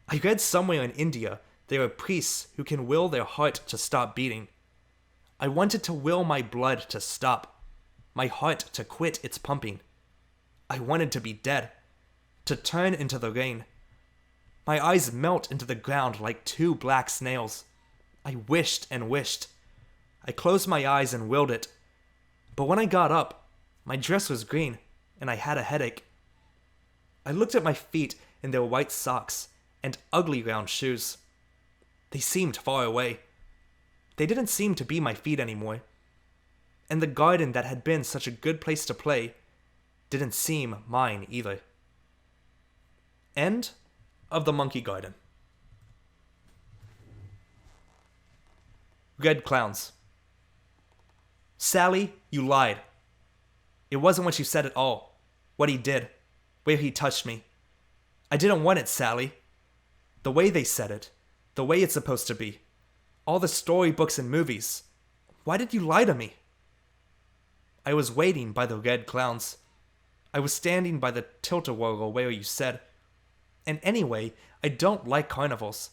I read somewhere in India there are priests who can will their heart to stop beating. I wanted to will my blood to stop, my heart to quit its pumping. I wanted to be dead, to turn into the rain. My eyes melt into the ground like 2 black snails. I wished and wished. I closed my eyes and willed it. But when I got up, my dress was green, and I had a headache. I looked at my feet in their white socks and ugly round shoes. They seemed far away. They didn't seem to be my feet anymore. And the garden that had been such a good place to play didn't seem mine either. End of The Monkey Garden. Red Clowns. Sally, you lied. It wasn't what you said at all. What he did. Where he touched me. I didn't want it, Sally. The way they said it. The way it's supposed to be. All the storybooks and movies. Why did you lie to me? I was waiting by the red clowns. I was standing by the tilt-a-whirl where you said. And anyway, I don't like carnivals.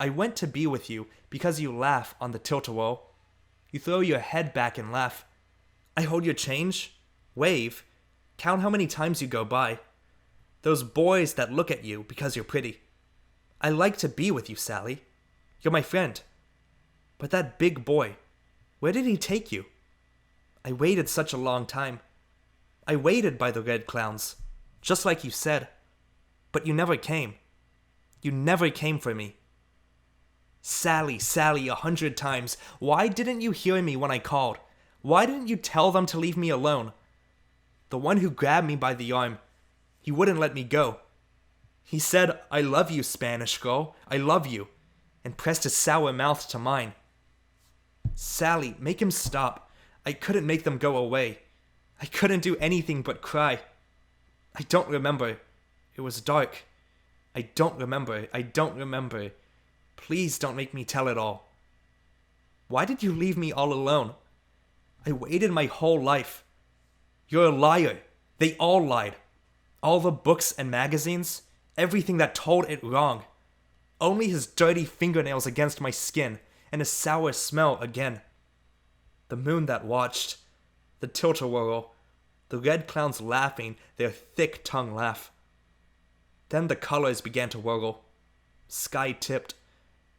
I went to be with you because you laugh on the tilt-a-whirl. You throw your head back and laugh. I hold your change, wave, count how many times you go by. Those boys that look at you because you're pretty. I like to be with you, Sally. You're my friend. But that big boy, where did he take you? I waited such a long time. I waited by the red clowns, just like you said. But you never came. You never came for me. Sally, Sally, 100 times. Why didn't you hear me when I called? Why didn't you tell them to leave me alone? The one who grabbed me by the arm, he wouldn't let me go. He said, I love you, Spanish girl. I love you. And pressed his sour mouth to mine. Sally, make him stop. I couldn't make them go away. I couldn't do anything but cry. I don't remember. It was dark. I don't remember. I don't remember. Please don't make me tell it all. Why did you leave me all alone? I waited my whole life. You're a liar. They all lied. All the books and magazines, everything that told it wrong. Only his dirty fingernails against my skin and a sour smell again. The moon that watched, the tilt-a-whirl, the red clowns laughing their thick tongue laugh. Then the colors began to whirl. Sky-tipped,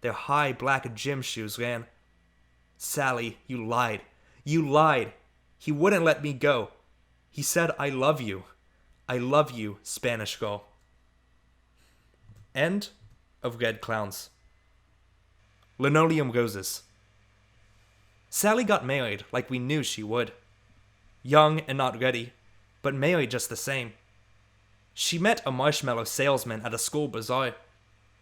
their high black gym shoes ran. Sally, you lied. You lied. He wouldn't let me go. He said, I love you. I love you, Spanish girl. End of Red Clowns. Linoleum Roses. Sally got married like we knew she would. Young and not ready, but married just the same. She met a marshmallow salesman at a school bazaar,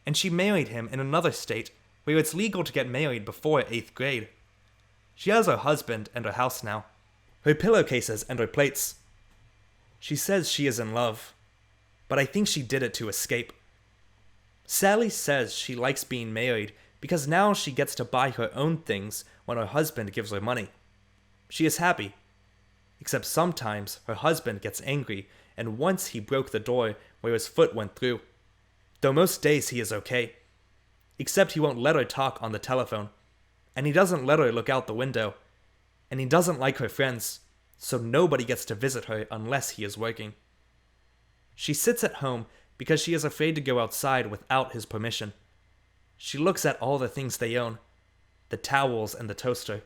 and she married him in another state where it's legal to get married before 8th grade. She has her husband and her house now, her pillowcases and her plates. She says she is in love, but I think she did it to escape. Sally says she likes being married because now she gets to buy her own things when her husband gives her money. She is happy, except sometimes her husband gets angry, and once he broke the door where his foot went through. Though most days he is okay, except he won't let her talk on the telephone, and he doesn't let her look out the window, and he doesn't like her friends, so nobody gets to visit her unless he is working. She sits at home because she is afraid to go outside without his permission. She looks at all the things they own, the towels and the toaster,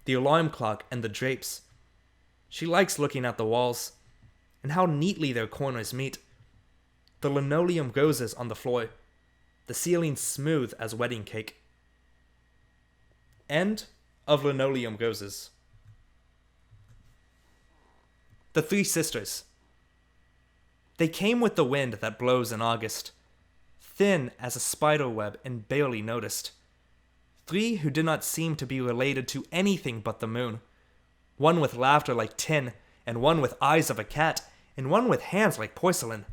the alarm clock and the drapes. She likes looking at the walls, and how neatly their corners meet. The linoleum roses on the floor, the ceiling smooth as wedding cake. End of Linoleum Roses. The Three Sisters. They came with the wind that blows in August, thin as a spider web and barely noticed. Three who did not seem to be related to anything but the moon. One with laughter like tin, and one with eyes of a cat, and one with hands like porcelain.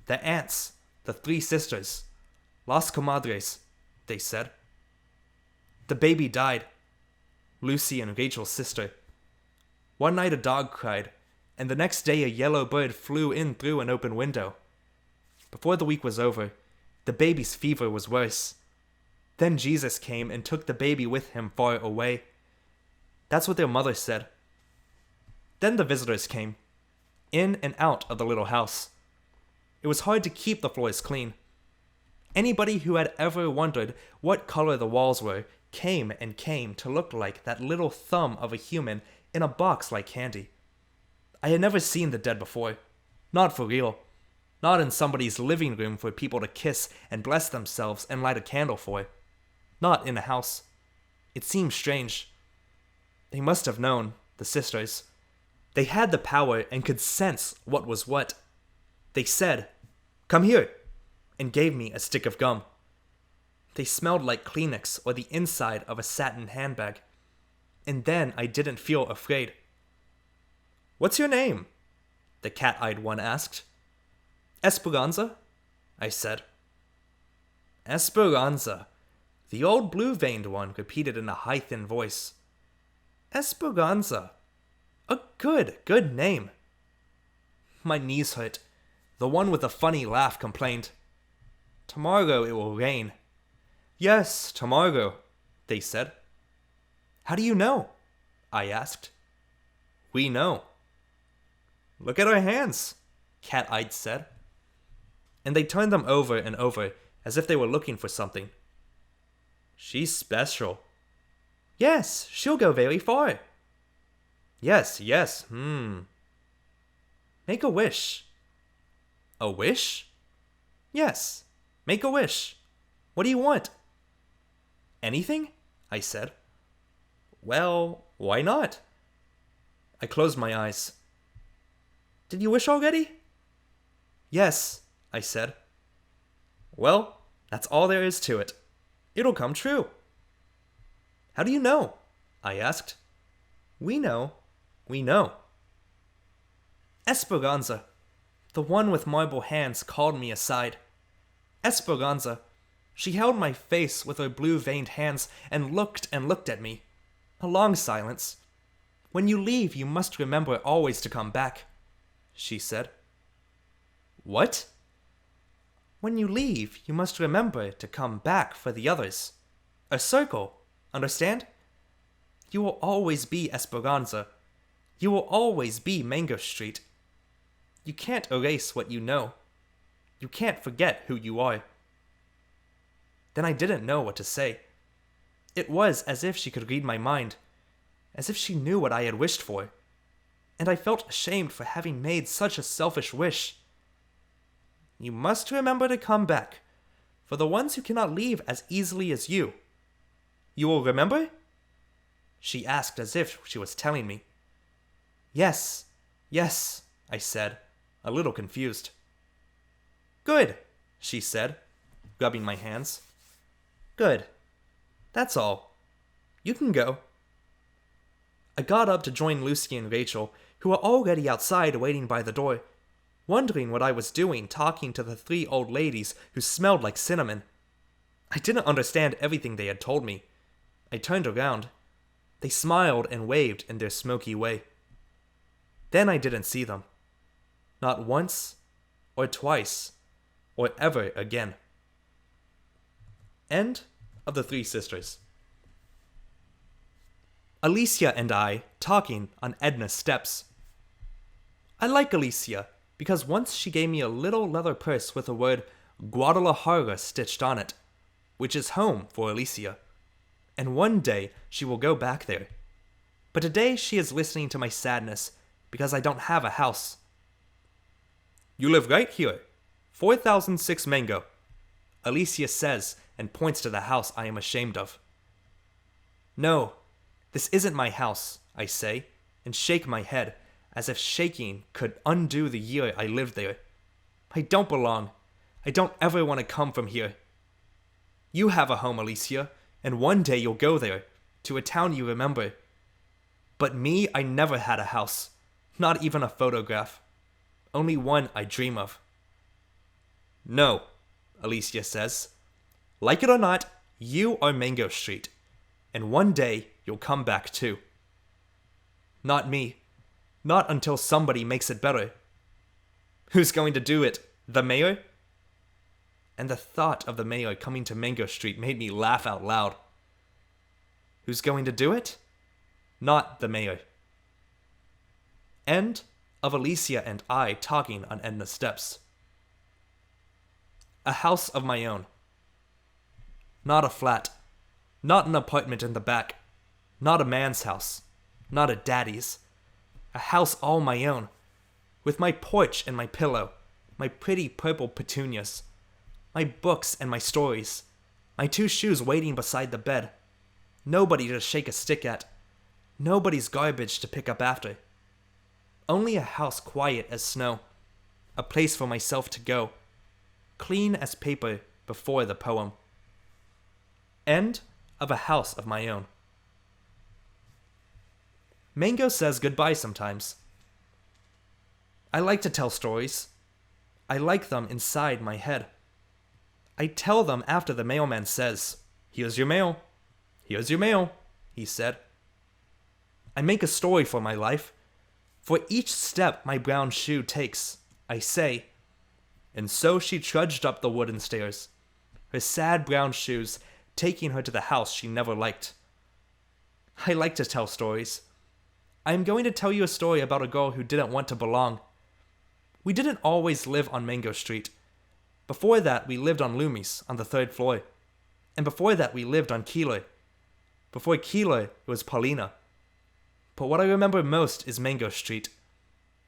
The aunts, the Three Sisters. Las Comadres, they said. The baby died. Lucy and Rachel's sister. One night a dog cried, and the next day a yellow bird flew in through an open window. Before the week was over, the baby's fever was worse. Then Jesus came and took the baby with him far away. That's what their mother said. Then the visitors came, in and out of the little house. It was hard to keep the floors clean. Anybody who had ever wondered what color the walls were came to look like that little thumb of a human in a box like candy. I had never seen the dead before. Not for real. Not in somebody's living room for people to kiss and bless themselves and light a candle for. Not in a house. It seemed strange. They must have known, the sisters. They had the power and could sense what was what. They said, "Come here," and gave me a stick of gum. They smelled like Kleenex or the inside of a satin handbag. And then I didn't feel afraid. "What's your name?" the cat-eyed one asked. "Esperanza," I said. "Esperanza," the old blue-veined one repeated in a high, thin voice. "Esperanza. A good name." My knees hurt. The one with the funny laugh complained. "Tomorrow it will rain." "Yes, tomorrow," they said. "How do you know?" I asked. "We know." "Look at our hands," Cat-Eyed said. And they turned them over and over as if they were looking for something. "She's special." "Yes, she'll go very far." Yes, "Make a wish." "A wish?" "Yes, make a wish. What do you want?" "Anything?" I said. "Well, why not?" I closed my eyes. "Did you wish already?" "Yes," I said. "Well, that's all there is to it. It'll come true." "How do you know?" I asked. We know. Esperanza, the one with marble hands, called me aside. Esperanza. She held my face with her blue-veined hands and looked at me. A long silence. "When you leave, you must remember always to come back," she said. "What?" "When you leave, you must remember to come back for the others. A circle, understand? You will always be Esperanza. You will always be Mango Street. You can't erase what you know. You can't forget who you are." Then I didn't know what to say. It was as if she could read my mind, as if she knew what I had wished for, and I felt ashamed for having made such a selfish wish. "You must remember to come back, for the ones who cannot leave as easily as you. You will remember?" She asked as if she was telling me. Yes, I said, a little confused. "Good," she said, rubbing my hands. "Good. That's all. You can go." I got up to join Lucy and Rachel, who were already outside waiting by the door, wondering what I was doing talking to the 3 old ladies who smelled like cinnamon. I didn't understand everything they had told me. I turned around. They smiled and waved in their smoky way. Then I didn't see them. Not once, or twice, or ever again. End of The Three Sisters. Alicia and I talking on Edna's steps. I like Alicia because once she gave me a little leather purse with the word Guadalajara stitched on it, which is home for Alicia. And one day she will go back there. But today she is listening to my sadness because I don't have a house. "You live right here, 4006 Mango. Alicia says and points to the house I am ashamed of. No, this isn't my house, I say, and shake my head, as if shaking could undo the year I lived there. I don't belong. I don't ever want to come from here. You have a home, Alicia, and one day you'll go there, to a town you remember. But me, I never had a house, not even a photograph. Only one I dream of. No, Alicia says. Like it or not, you are Mango Street, and one day you'll come back too. Not me. Not until somebody makes it better. Who's going to do it? The mayor? And the thought of the mayor coming to Mango Street made me laugh out loud. Who's going to do it? Not the mayor. End of Alicia and I talking on Edna's steps. A house of my own. Not a flat. Not an apartment in the back. Not a man's house. Not a daddy's. A house all my own. With my porch and my pillow. My pretty purple petunias. My books and my stories. My 2 shoes waiting beside the bed. Nobody to shake a stick at. Nobody's garbage to pick up after. Only a house quiet as snow. A place for myself to go. Clean as paper before the poem. End of A House of My Own. Mango says goodbye sometimes. I like to tell stories. I like them inside my head. I tell them after the mailman says, "Here's your mail. Here's your mail," he said. I make a story for my life. For each step my brown shoe takes, I say. And so she trudged up the wooden stairs, her sad brown shoes taking her to the house she never liked. I like to tell stories. I am going to tell you a story about a girl who didn't want to belong. We didn't always live on Mango Street. Before that, we lived on Loomis on the 3rd floor. And before that, we lived on Keeler. Before Keeler, it was Paulina. But what I remember most is Mango Street.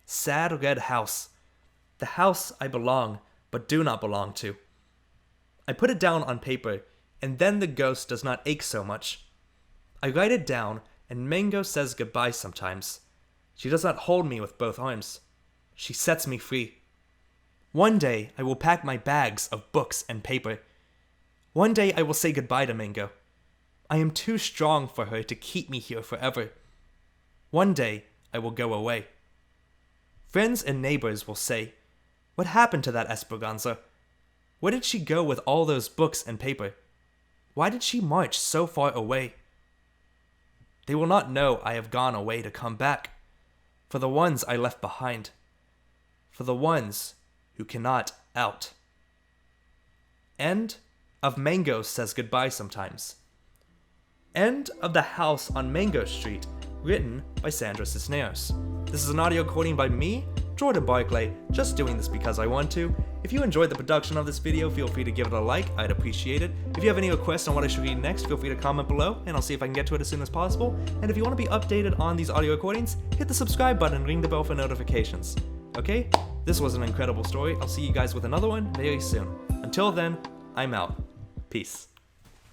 Sad red house. The house I belong, but do not belong to. I put it down on paper, and then the ghost does not ache so much. I write it down, and Mango says goodbye sometimes. She does not hold me with both arms. She sets me free. One day I will pack my bags of books and paper. One day I will say goodbye to Mango. I am too strong for her to keep me here forever. One day I will go away. Friends and neighbors will say, "What happened to that Esperanza? Where did she go with all those books and paper? Why did she march so far away?" They will not know I have gone away to come back, for the ones I left behind, for the ones who cannot out. End of Mango Says Goodbye Sometimes. End of The House on Mango Street, written by Sandra Cisneros. This is an audio recording by me, Jordan Barclay, just doing this because I want to. If you enjoyed the production of this video, feel free to give it a like, I'd appreciate it. If you have any requests on what I should read next, feel free to comment below, and I'll see if I can get to it as soon as possible. And if you want to be updated on these audio recordings, hit the subscribe button and ring the bell for notifications. Okay? This was an incredible story. I'll see you guys with another one very soon. Until then, I'm out. Peace.